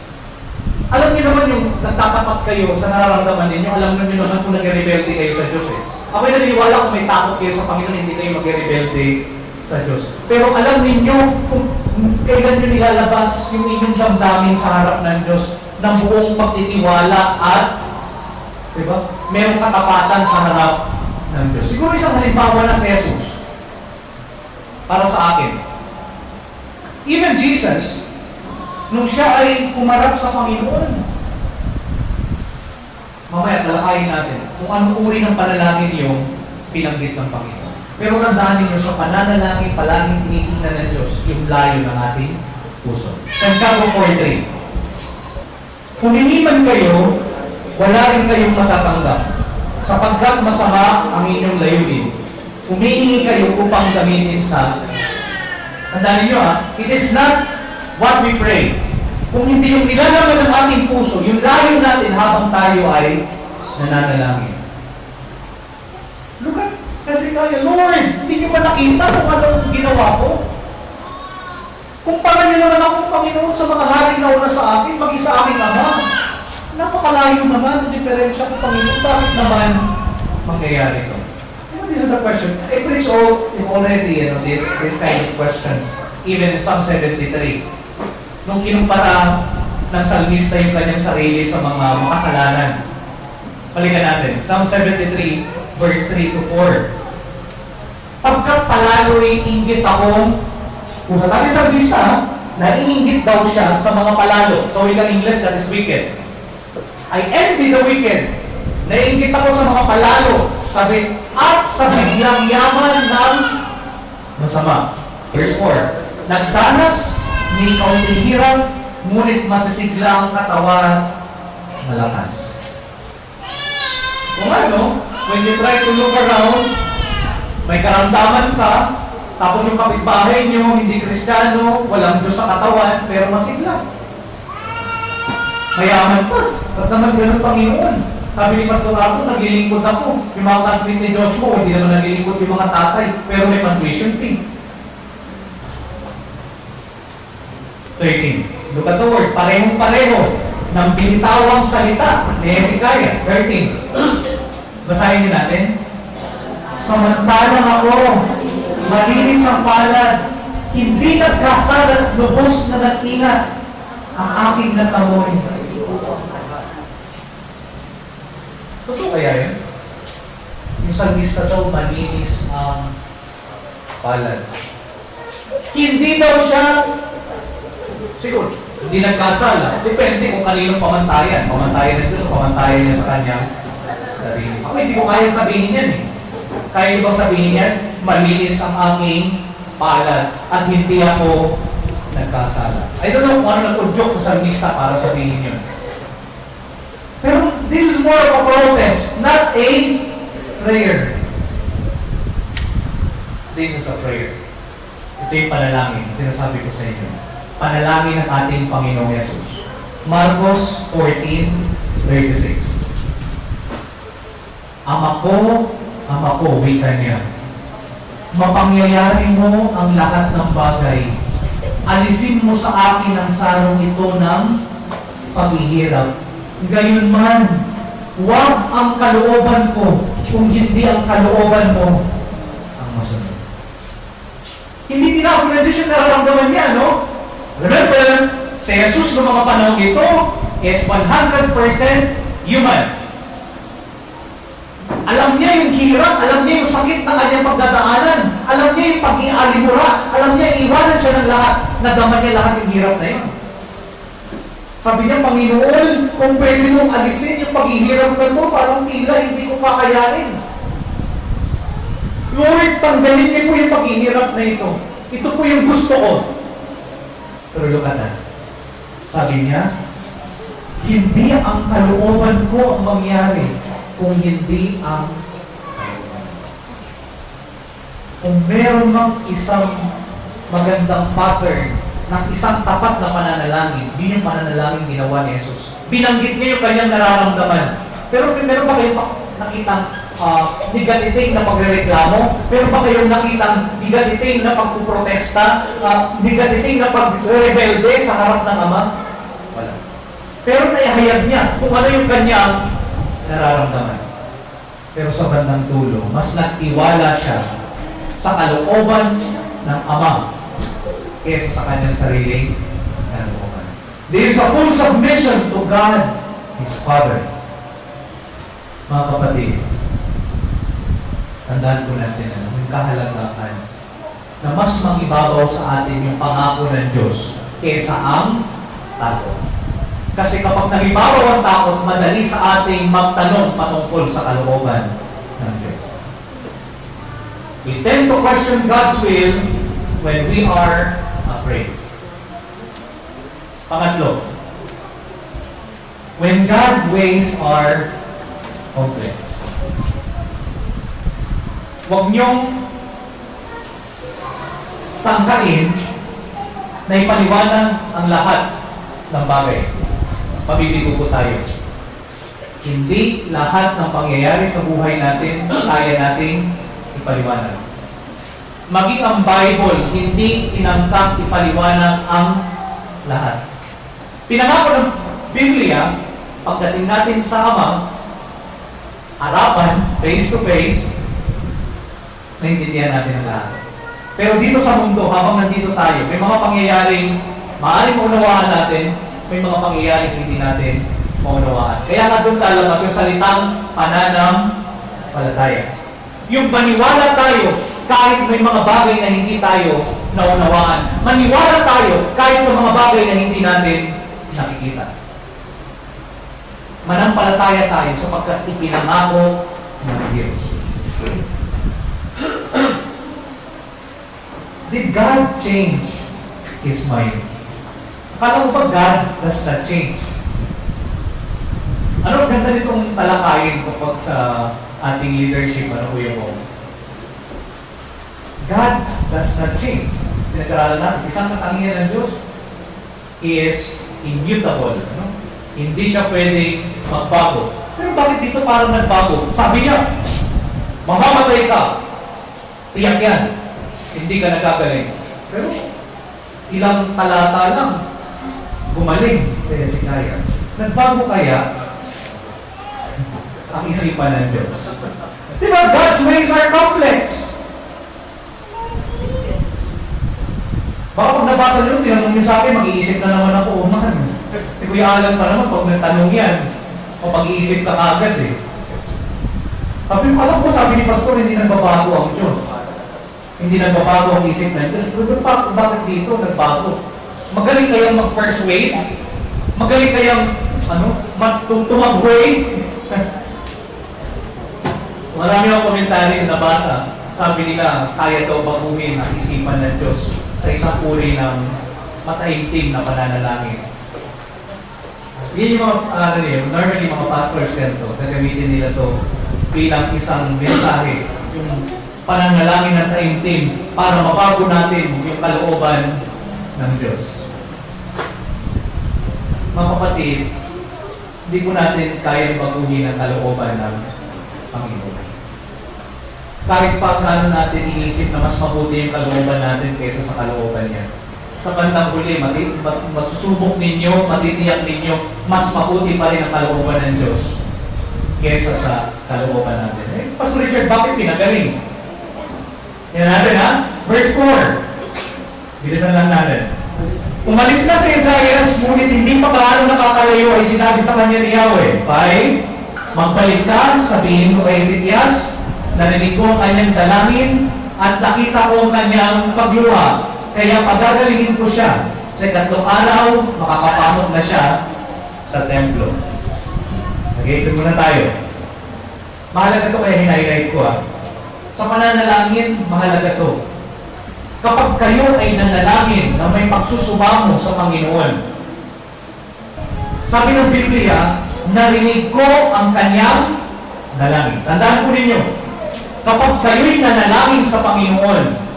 Speaker 2: Alam niyo naman yung nagtatapat kayo sa nararamdaman ninyo, alam niyo naman kung nag-rebelde kayo sa Diyos eh. Ako'y naniniwala kung may takot kayo sa Panginoon, hindi kayo mag-rebelde sa Diyos. Pero alam ninyo kung kailan nyo nilalabas yung inyong damdamin sa harap ng Diyos ng buong pagtitiwala at diba? Merong katapatan sa harap ng Diyos. Siguro isang halimbawa na si Jesus para sa akin. Even Jesus, nung siya ay pumarap sa Panginoon, mamaya talakayin natin kung anong uri ng panalangin yung pinanggit ng Panginoon. Pero tandaan ninyo sa pananalangin, palaging tinitingnan ng Diyos yung layo ng ating puso. Santiago 4:3. Kung iniman kayo, wala rin kayong matatanggap, sapagkat masama ang inyong layunin. Humihingi kayo upang gamitin sa... Tandaan ninyo it is not what we pray. Kung hindi yung nilalaman ng ating puso, yung layo natin habang tayo ay nananalangin. Look at, kasi kaya, Lord, hindi niyo ba nakita kung anong ginawa ko? Kumpara niyo naman ako, Panginoon, sa mga hari na una sa akin, mag-isa aking ama. Napakalayo naman ang diferensya ko, Panginoon. Bakit naman mangyayari ito? What is the question? I preach already this kind of questions. Even Psalm 73. Nung kinumpara ng salmista yung kanyang sarili sa mga makasalanan. Balikan natin. Psalm 73, verse 3 to 4. Pagkat palalo'y inggit akong, kung sa tabi salmista, naiinggit daw siya sa mga palalo. So, wikang English, that is wicked. I envy the wicked. Naiinggit ako sa mga palalo. Sabi, at sa biglang yaman ng masama. Verse 4. Nagdanas ni kaunting hirap, ngunit masisigla ang katawan malakas. Kung ano, when you try to look around, may karamdaman ka, tapos yung kapitbahay nyo, hindi Kristiyano, walang Diyos sa katawan, pero masigla. Mayaman pa. Ba't naman ganun Panginoon? Sabi ni Pastor Arthur, naglilingkod ako. Yung mga classmate ni Josh mo, hindi naman naglilingkod yung mga tatay, pero may tuition fee. 13. Look at the word. Parehong-pareho ng binitawang salita ni Hezekiah. 13. Basahin niyo natin. Samantalang ako, malinis ang palad, hindi nagkasal at lubos na nag-ingat ang aking natamoy. Totoo kaya yun? Yung salmista daw, malinis ang palad. Hindi daw siya, siguro, hindi nagkasala. Depende kung kaninong pamantayan. Pamantayan ng Diyos o pamantayan niya sa kanyang sarili. Ako hindi ko kaya sabihin yan eh. Kaya niyo bang sabihin yan? Malinis ang aking palad at hindi ako nagkasala. I don't know kung ano nag-udyok sa salmista para sabihin yun. Pero this is more of a protest, not a prayer. This is a prayer. Ito yung panalangin, sinasabi ko sa inyo. Panalangin ng ating Panginoong Yesus. Marcos 14:36. Ama ko, wika niya. Mapangyayari mo ang lahat ng bagay. Alisin mo sa akin ang sarong ito ng paghihirap. Gayunman, huwag ang kalooban ko, kung hindi ang kalooban mo ang masunod. Hindi tinawag ng Diyos yung nararamdaman niya, no? Remember, si Jesus noong mga panahon ito is 100% human. Alam niya yung hirap, alam niya yung sakit ng kanyang pagdadaanan, alam niya yung pag-ialimura, alam niya iwanan siya ng lahat, nadama niya lahat yung hirap na yun. Sabi niya, Panginoon, kung pwede mong alisin yung paghihirap mo, parang tila hindi ko kakayanin. Lord, tanggalin niyo po yung paghihirap na ito. Ito po yung gusto ko. Pero look at that. Sabi niya, hindi ang kalooban ko ang mangyari kung hindi ang kalooban. Kung meron ng isang magandang pattern ng isang tapat na pananalangin, yun yung pananalangin ginawa ni Jesus. Binanggit niya yung kanyang nararamdaman. Pero meron ba kayong nakitang negatiting na pagrereklamo? Meron ba kayong nakitang negatiting na pagpuprotesta? Negatiting na pagrebelde sa harap ng Ama? Wala. Pero naihayag niya kung ano yung kanyang nararamdaman. Pero sa bandang dulo, mas nagtiwala siya sa kalooban ng Ama kesa sa kanyang sariling kalooban. There is a full submission to God, His Father. Mga kapatid, tandaan po natin yung kahalagahan na mas mangibabaw sa atin yung pangako ng Diyos kesa ang takot. Kasi kapag nagibabaw ang takot, madali sa ating magtanong patungkol sa kalooban ng Diyos. We tend to question God's will when we are afraid. Pangatlo, when God's ways are complex. Huwag niyong tangkain na ipaliwanag ang lahat ng bagay. Pabibigo po tayo. Hindi lahat ng pangyayari sa buhay natin kaya nating ipaliwanag. Maging ang Bible, hindi tinangkang ipaliwanag ang lahat. Pinangako ng Biblia, pagdating natin sa Ama, harapan, face to face, naintindihan natin ang lahat. Pero dito sa mundo, habang nandito tayo, may mga pangyayaring maaaring maunawaan natin, may mga pangyayaring hindi natin maunawaan. Kaya nga doon lalabas yung salitang pananampalataya. Yung maniwala tayo, kahit may mga bagay na hindi tayo naunawaan. Maniwala tayo kahit sa mga bagay na hindi natin nakikita. Manampalataya tayo sapagkat ipinangako ng Diyos. Did God change His mind? Akala mo ba God does not change? Ano ang ganda nitong talakayin kapag sa ating leadership, ano kuya mo? God does not change. Pinag-aralan natin, isang katangian ng Diyos, He is immutable. No? Hindi siya pwedeng magbago. Pero bakit dito parang nagbago? Sabi niya, mamamatay ka. Tiyak yan. Hindi ka nagagaling. Pero ilang talata lang, gumaling si Hezekiah. Nagbago kaya ang isipan ng Diyos? Diba? God's ways are complex. Baka pag nabasa nyo, tinanong nyo sa akin, mag-iisip na naman ako, man. Si Kuya Alan pa naman, pag nagtanong yan, o pag-iisip ka agad eh. Sabi ko, alam ko, sabi ni Pastor, hindi nagbabago ang Diyos. Hindi nagbabago ang isip ng Diyos. Pero bakit dito nagbago? Magaling kayang mag-persuade? Magaling kayang, tumag-way? Marami akong komentary na nabasa. Sabi nila, kaya daw baguhin ang isipan ng Diyos sa isang uri ng mataimtim na pananalangin. Yun yung mga, normally mga pastors ganito, gagamitin nila to bilang isang mensahe, yung pananalangin ng taimtim para mabago natin yung kalooban ng Diyos. Mga kapatid, hindi po natin kayang baguhin ang kalooban ng Panginoon. Kahit pa paano natin iisip na mas mabuti yung kalooban natin kaysa sa kalooban niya. Sa bandang huli, masusubok ninyo, matitiyak ninyo, mas mabuti pa rin ang kalooban ng Diyos kaysa sa kalooban natin. Eh, Pastor Richard, bakit pinagaling? Yan natin ha? Verse 4. Bilisan lang natin. Umalis na si Isaias, ngunit hindi pa kaano nakakalayo ay sinabi sa kanya ni Yahweh, Pai, magbalik ka, sabihin ko kay Ezekias, narinig ko ang kanyang dalangin at nakita ko ang kanyang pagluha. Kaya pagagalingin ko siya. Sa ikatlong araw, makakapasok na siya sa templo. Okay, ito muna tayo. Mahalaga ito kaya hinighlight ko Sa pananalangin, mahalaga ito. Kapag kayo ay nanalangin na may pagsusumamo sa Panginoon, sabi ng Biblia, narinig ko ang kanyang dalangin. Tandaan po ninyo, kapag kayo'y nanalangin sa Panginoon,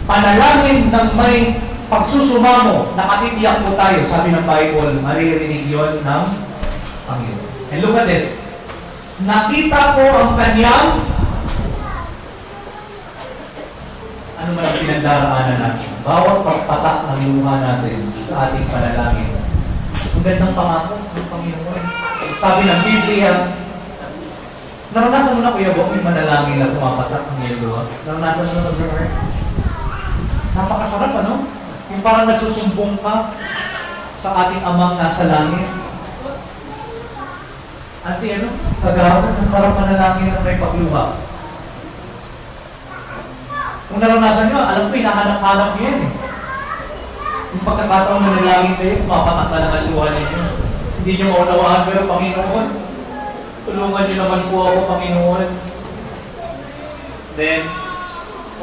Speaker 2: panalangin ng may pagsusumamo, nakatitiyak po tayo, sabi ng Bible, maririnig yon ng Panginoon. And look at this. Nakita ko ang kanyang, ano man ang pinagdaraanan natin, bawat pagpatak ng luha natin sa ating panalangin. Ang gandang pangako ng Panginoon. Sabi ng Biblia, naranasan mo na, Kuya Bong, yung manalangin na pumapatak ng iyong luha? Naranasan mo na, Brother? Napakasarap, ano? Yung parang nagsusumbong ka sa ating amang nasa langit. Ate, kagawad, ang sarap manalangin na may pagluha. Kung naranasan nyo, alam ko, hinahanap-hanap niyo yan eh. Yung pagkakataon manalangin kayo, pumapatak na lang ang luha ninyo. Hindi nyo maunawaan, pero Panginoon, tulungan nyo naman po ako, Panginoon. Then,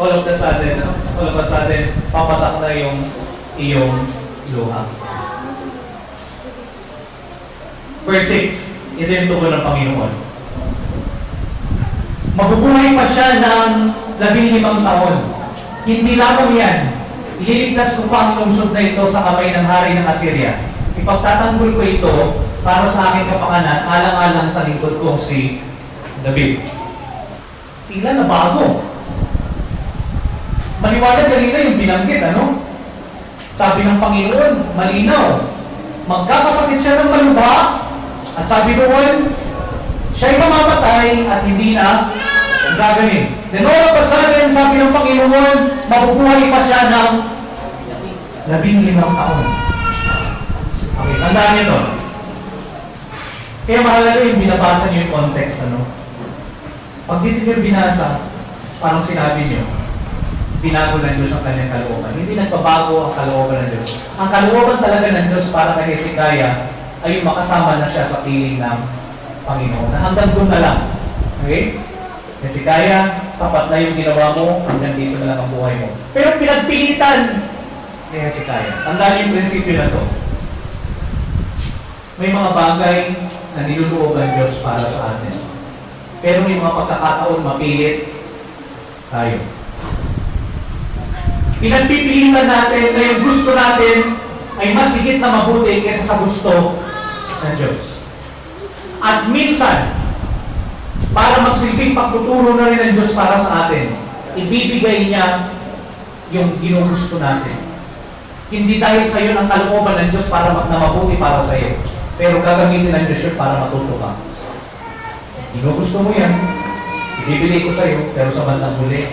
Speaker 2: all of a sudden, papatak na yung iyong luha. Verse 6, ito yung tugon ng Panginoon. Mabubuhay pa siya ng 15 taon. Hindi lamang yan. Ililigtas ko pa ang lungsod na ito sa kamay ng hari ng Assyria. Ipagtatanggol ko ito para sa aking kapakanan, alang-alang sa lingkod kong si David. Tila na bago. Maliwanag kanina yung binanggit, Sabi ng Panginoon, malinaw. Magkakasakit siya ng malubha, at sabi doon, siya'y mamamatay at hindi na gagaling. Then all of a sudden, sabi ng Panginoon, mabubuhay pa siya ng 15 taon. Okay, tandaan niyo ito. Kaya mahalaga yung binabasa niyo yung context, Pag dito niyo binasa, parang sinabi niyo, binago ng Diyos ang kanyang kalooban. Hindi nagbabago ang kalooban ng Diyos. Ang kalooban talaga ng Diyos para kay Hezekiah ay yung makasama na siya sa piling ng Panginoon. Na hanggang doon na lang. Okay? Hezekiah, sapat na yung ginawa mo, hanggang dito na lang ang buhay mo. Pero pinagpilitan ni Hezekiah. Tandaan yung prinsipyo na to. May mga bagay na niluloob ang Diyos para sa atin. Pero may mga pagkakataon mapilit tayo. Pinagpipilitan natin na yung gusto natin ay mas higit na mabuti kaysa sa gusto ng Diyos. At minsan, para magsilbing pagtuturo na rin ng Diyos para sa atin, ibibigay niya yung ginugusto natin. Hindi dahil sa iyo ang kalooban ng Diyos para na mabuti para sa iyo, pero gagamitin ng Diyos yun para matuto ka. Ginugusto mo yan, ibibigay ko sa iyo, pero sa bandang huli,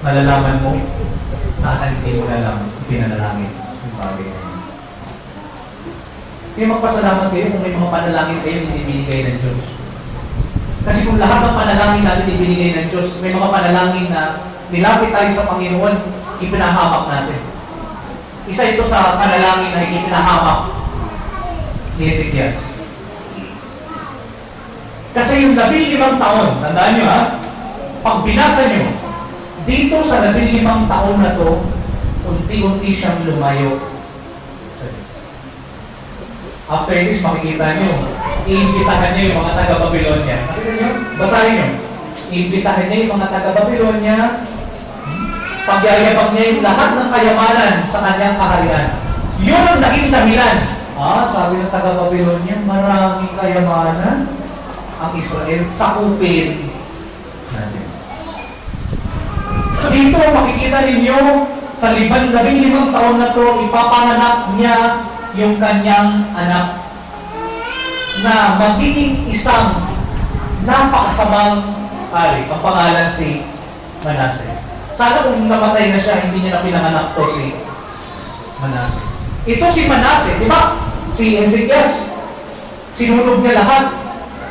Speaker 2: malalaman mo, saan hindi mo na lang pinanalangin yung bagay na yun. Kaya magpasalamat kayo kung may mga panalangin kayo ibinigay ng Diyos. Kasi kung lahat ng panalangin natin ibinigay ng Diyos, may mga panalangin na nilapit tayo sa Panginoon, ipinahamak natin. Isa ito sa panalangin na ipinahamak ni Ezekias. Kasi yung 15 taon, tandaan nyo ha, pag binasa nyo, dito sa 15 taon na to, unti-unti siyang lumayo sa Diyos. After this, makikita nyo, iimbitahan niya yung mga taga-Babylonia. Makikita nyo? Basahin nyo. Iimbitahan niya yung mga taga-Babylonia, pagyayabang niya yung lahat ng kayamanan sa kanyang kaharian. Yun ang naging dahilan. Sabi ng taga-Babylonia, maraming kayamanan ang Israel, sakupin natin. Dito makikita ninyo sa 15 taon na to, ipapanganak niya yung kanyang anak na magiging isang napakasamang hari. Ang pangalan si Manasseh. Sana kung namatay na siya, hindi niya na pinanganak to si Manasseh. Ito si Manasseh, di ba? Si Ezekias, sinunog niya lahat,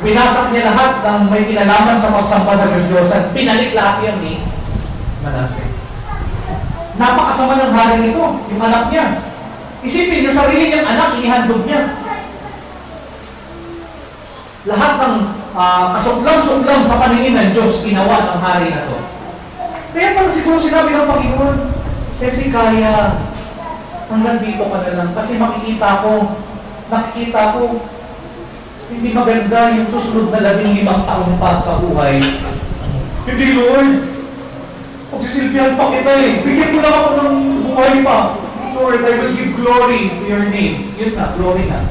Speaker 2: winasak niya lahat ng may kinalaman sa pagsamba sa Diyos-Diyosan. Pinalik lahat yan ni Manasseh. Napakasama ng hari nito, yung anak niya. Isipin, yung sarili niyang anak, inihandog niya. Lahat ng kasuklam-suklam sa paningin ng Diyos, ginawa ng hari na to. Kaya pala siguro sinabi ng Panginoon, Hezekiah, hanggang dito ka na lang. Kasi nakikita ko, hindi maganda yung susunod na 15 taon pa sa buhay. Hindi, Lord. Pagsisilbihan pa kita eh. Bigyan mo lang ako ng buhay pa. Lord, I will give glory to your name. Yun na, glory na.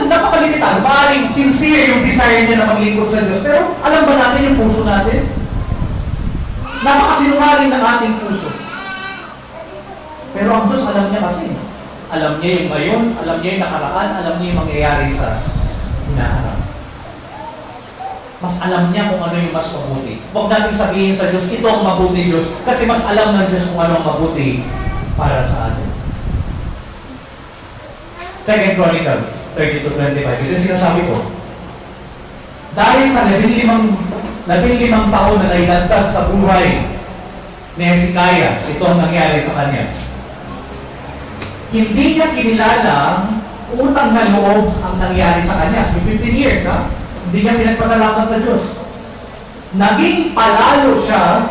Speaker 2: Napakalimitado. Maaaring sincere yung desire niya na maglingkod sa Diyos. Pero alam ba natin yung puso natin? Napakasinungaling ng ating puso. Pero ang Diyos alam niya kasi. Alam niya yung ngayon, alam niya yung nakaraan, alam niya yung mangyayari sa hinaharap. Mas alam niya kung ano yung mas mabuti. Huwag natin sabihin sa Diyos, ito ang mabuti Diyos. Kasi mas alam ng Diyos kung ano ang mabuti para sa atin. 2 Chronicles 30-25. Ito yung sinasabi ko. Dahil sa 15 taon na naidagdag sa buhay ni Hezekiah, ito ang nangyari sa kanya. Hindi niya kinilalang utang na loob ang nangyari sa kanya. 15 years, ha? Hindi niya pinagpasalamat sa Diyos. Naging palalo siya,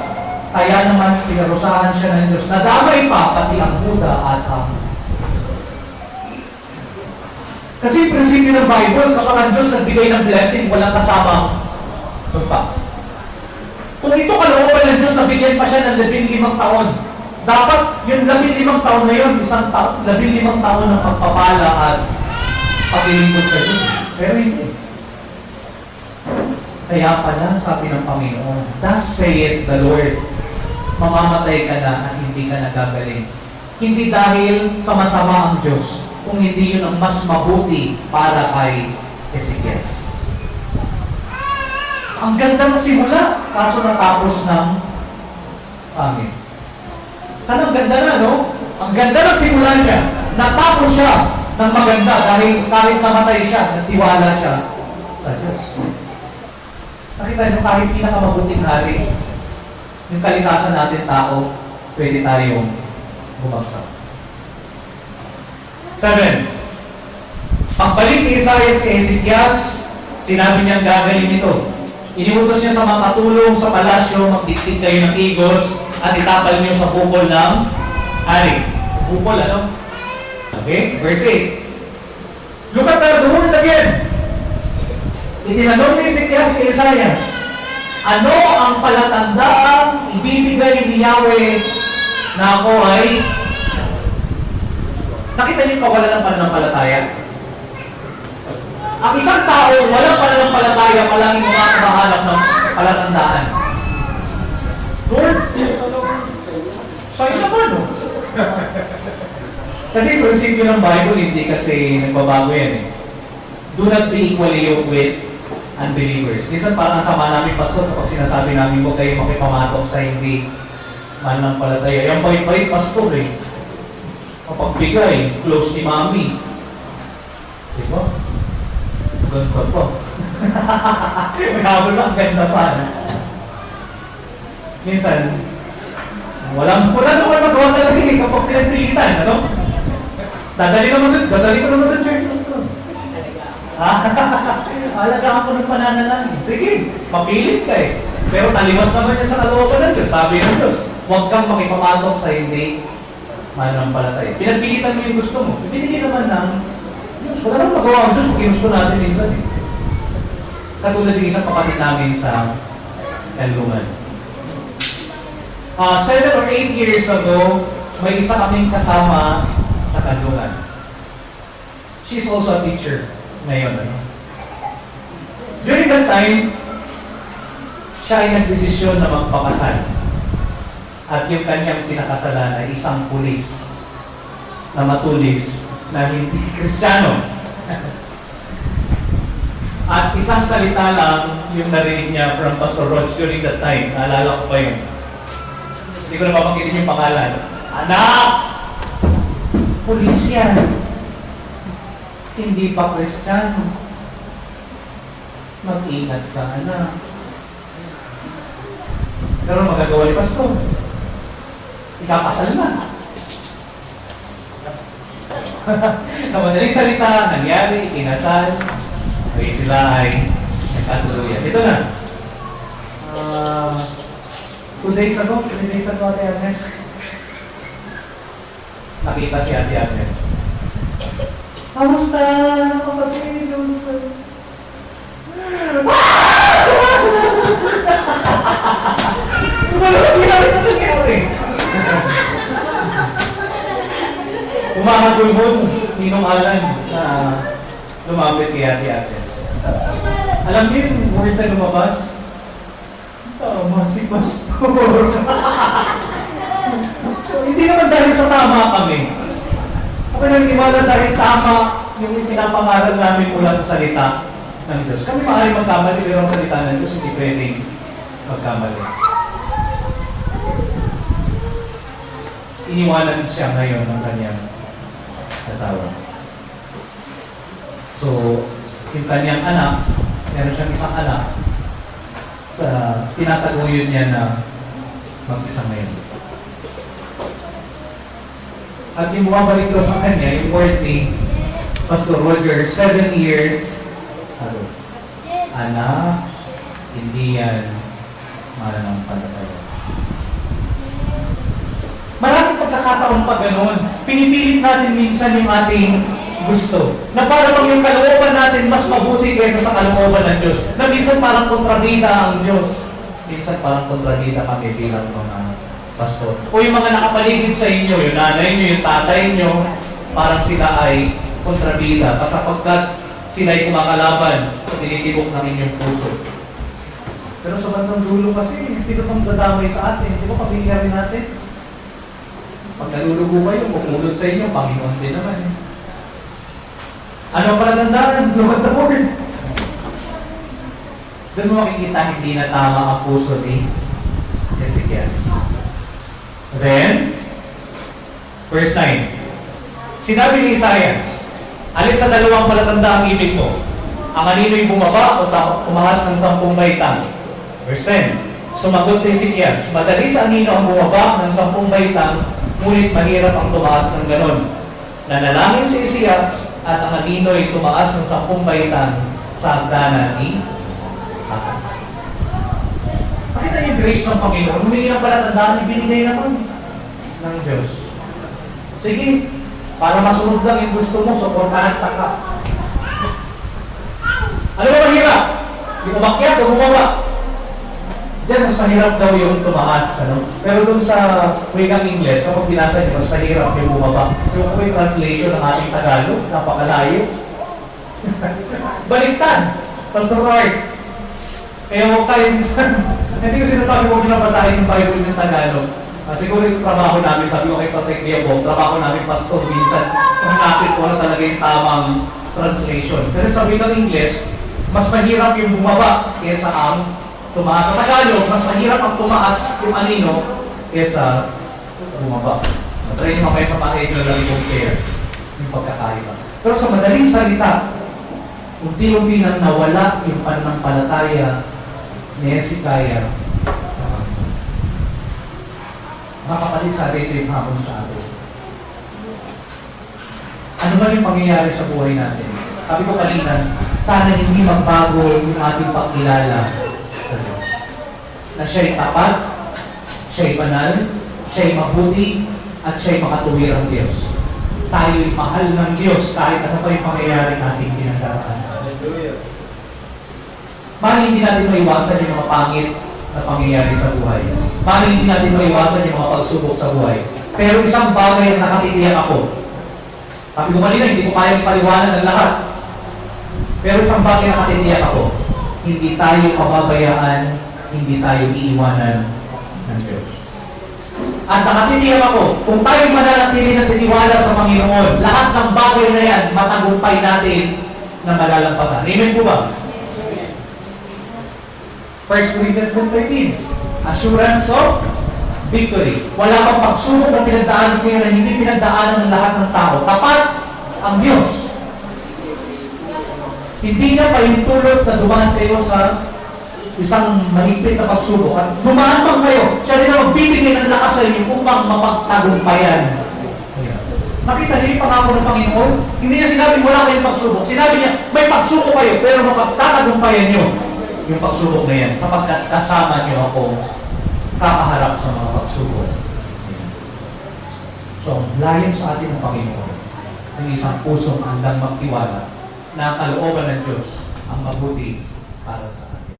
Speaker 2: kaya naman pinarusahan siya ng Diyos. Nadamay pa pati ang Buddha at ang kasi yung prinsipyo ng Bible, kapag ang Diyos nagbigay ng blessing, walang kasama sumpa. Kung ito kalooban ng Diyos, nabigyan pa siya ng 15 taon. Dapat yung 15 taon na yun, 15 taon ng pagpapala at paglilingkod sa Diyos. Pero hindi. Kaya pala, sabi ng Panginoon, thus saith the Lord, mamamatay ka na at hindi ka nagagaling. Hindi dahil sa masama ang Diyos, kung hindi yun ang mas mabuti para kay Ezekias. Ang ganda ng simula, kaso natapos ng pangit. Sana ang ganda na, no? Ang ganda ng simula niya, natapos siya ng maganda dahil kahit namatay siya, natiwala siya sa Diyos. Nakita niyo, kahit pinakamabuting hari, yung kalikasan natin tao, pwede tayong bumagsak. 7. Pagbalik ni Isaias kay Ezekias, sinabi niyang gagaling ito. Iniutos niya sa mga katulong sa palasyo, magdiktik kayo ng igos at itapal niyo sa bukol ng hari. Bukol, ano? Okay, verse 8. Look at the word again. Itinanong ni Ezekias kay Isaias, ano ang palatandaang ibibigay ni Yahweh na ako ay nakita niyo kawalan ng pananampalataya? Ang isang tao, walang pananampalataya, palaging makakahanap ng palatandaan. Lord, sa'yo naman, no? Kasi yung prinsipyo ng Bible, hindi kasi nagbabago yan eh. Do not be equally yoked with unbelievers. Minsan parang sama namin, Pastor, kapag sinasabi namin huwag kayo makipamatok sa hindi mananampalataya. Yung bait-bait, Pastor eh. Kapag bigay, close ni Mami. Diba? Ganito po. May habol lang, ganda pa. Minsan, wala naman magawa talaga eh kapag pinagpilitan, ano? Dadali ko naman sa church, Pastor. Alagaan ko ng pananalangin. Sige, mapilit ka eh. Pero taliwas naman yan sa kalooban ng Diyos. Sabi ng Diyos, huwag kang makipamatok sa hindi mananampalataya. Pinagpilitan mo yung gusto mo. Binigyan naman ng Diyos. Wala naman magawa ang Diyos kung ginusto natin minsan eh. Katulad yung isang kapatid namin sa Kanlungan. 7 or 8 years ago, may isa kaming kasama sa Kanlungan. She's also a teacher ngayon. During that time, siya ay nagdesisyon na magpakasal. At yung kanyang pinakasalan ay isang pulis na matulis na hindi Kristiyano. At isang salita lang yung narinig niya from Pastor Roach during that time. Naalala ko pa yun. Hindi ko na mapangkitin yung pangalan. Anak! Pulis yan. Hindi pa Kristiyano. Mag-ingat ka, anak. Pero magagawa ni Pastor. Ikakasal na. Sa madaling salita, nangyari, kinasal, ngayon sila ay nagkatuluyan. Ito na. 2 days ago, Ate Agnes. Nakita si Ate Agnes. Kamusta? Kapatid? Kamusta? Umahagulhon, Ninong Alan na lumapit kay Ate Agnes. Alam niyo yung word na lumabas? Tama si Pastor. So, hindi naman dahil sa tama kami. Ako naniniwala dahil tama yung pinapangaral namin mula sa salita ng Diyos. Kami maaaring magkamali, pero ang salita ng Diyos hindi pwedeng magkamali. Iniwanan siya ngayon ng kanyang asawa. So, yung kanyang anak, meron siyang isang anak, sa tinataguyod niya na mag-isa ngayon. At yung bumabalik ko sa kanya, yung word ni Pastor Roger, 7 years, sabi, anak, hindi yan mananampalataya. Maraming pagkakataon pa ganun. Pinipilit natin minsan yung ating gusto. Na para bang yung kalooban natin mas mabuti kaysa sa kalooban ng Diyos. Na minsan parang kontrabida ang Diyos. Minsan parang kontrabida kami bilang mga pastor. O yung mga nakapaligid sa inyo, yung nanay nyo, yung tatay nyo, parang sila ay kontrabida. Kapagkat sila ay kumakalaban sa tinitibok ng inyong puso. Pero sa bandang dulo kasi, sino pang dadamay sa atin? Di ba pamilya rin natin? Pag nalulugo kayo, kukulod sa inyo, Panginoon din naman. Ano pala tandaan? Look at the word. Doon mo makikita hindi na tama ang puso ni Hezekias. Then, verse 9. Sinabi ni Isaiah, alin sa dalawang palatanda ang ibig mo? Ang anino'y bumaba o umahas ng 10 baitang? Verse 10. Sumagot si Hezekias, madali sa anino ang bumaba ng 10 baitang, ngunit mahirap ang tumaas ng ganon. Nanalangin si Hezekias at ang anino'y tumaas ng 10 baitang sa hagdanan ni Ahaz. Pakita niyo yung grace ng Panginoon. Humingi ng palatandaan, ibinigay naman ng Diyos. Sige, para masunod lang yung gusto mo, suportahan ka. Ano ba mahirap? Yung umakyat o bumaba? Diyan, mas mahirap daw yung tumaas. Ano? Pero dun sa wikang English, kapag binasa niyo, mas mahirap yung bumaba. Yung translation ng ating Tagalog, napakalayo. Baliktad! Pastor Mark. Kaya huwag tayo minsan. Hindi ko sinasabi mo binabasahin yung Bible ng Tagalog. Siguro yung trabaho namin, sabi ko kay Patrick Diabo, trabaho namin pastor minsan, hanapin ko na talaga yung tamang translation. Kasi sabi ng English, mas mahirap yung bumaba kesa ang tumaas. Sa Tagalog, mas mahirap ang tumaas yung anino kesa bumaba. Try nyo mamaya sa package na lang i-compare yung pagkakaiba. Pero sa madaling salita, unti-unti nang nawala yung pananampalataya ni Hezekiah sa Panginoon. Mga kapatid, sabi ito yung hamon sa atin. Ano ba yung pangyayari sa buhay natin? Sabi ko kanina, sana hindi magbago yung ating pagkilala sa Diyos. Na siya'y tapat, siya'y banal, siya'y mabuti, at siya'y makatuwirang Diyos. Tayo'y mahal ng Diyos kahit ano pa yung pangyayari nating pinagdaraan. Paano hindi natin maiwasan yung mga pangit na pangyayari sa buhay? Paano hindi natin maiwasan yung mga pagsubok sa buhay? Pero isang bagay ang nakatitiyak ako. Sabi ko kanina, hindi ko kayang paliwanan ng lahat. Pero isang bagay na nakatitiyak ako, hindi tayo pababayaan, hindi tayo iiwanan ng Diyos. At nakatitiyak ako, kung tayo mananatili na titiwala sa Panginoon, lahat ng bagay na yan, matagumpay natin na malalampasan. Amen po ba? 1 Corinthians 13, assurance of victory. Wala pang pagsubok na pinagdaanan ko na hindi pinagdaanan ng lahat ng tao. Tapat ang Diyos. Hindi na pahintulot na dumaan kayo sa isang mahigpit na pagsubok. At dumaan man kayo, siya rin na magbibigay ng lakas sa inyo upang mapagtagumpayan. Nakita niyo yung pangako ng Panginoon? Hindi niya sinabi wala kayong pagsubok. Sinabi niya, may pagsubok kayo, pero mapagtatagumpayan niyo yung pagsubok na yan, sapagkat kasama niyo ako kakaharap sa mga pagsubok. So, layon sa atin ng Panginoon ng isang pusong handang magtiwala na ang kalooban ng Diyos ang mabuti para sa atin.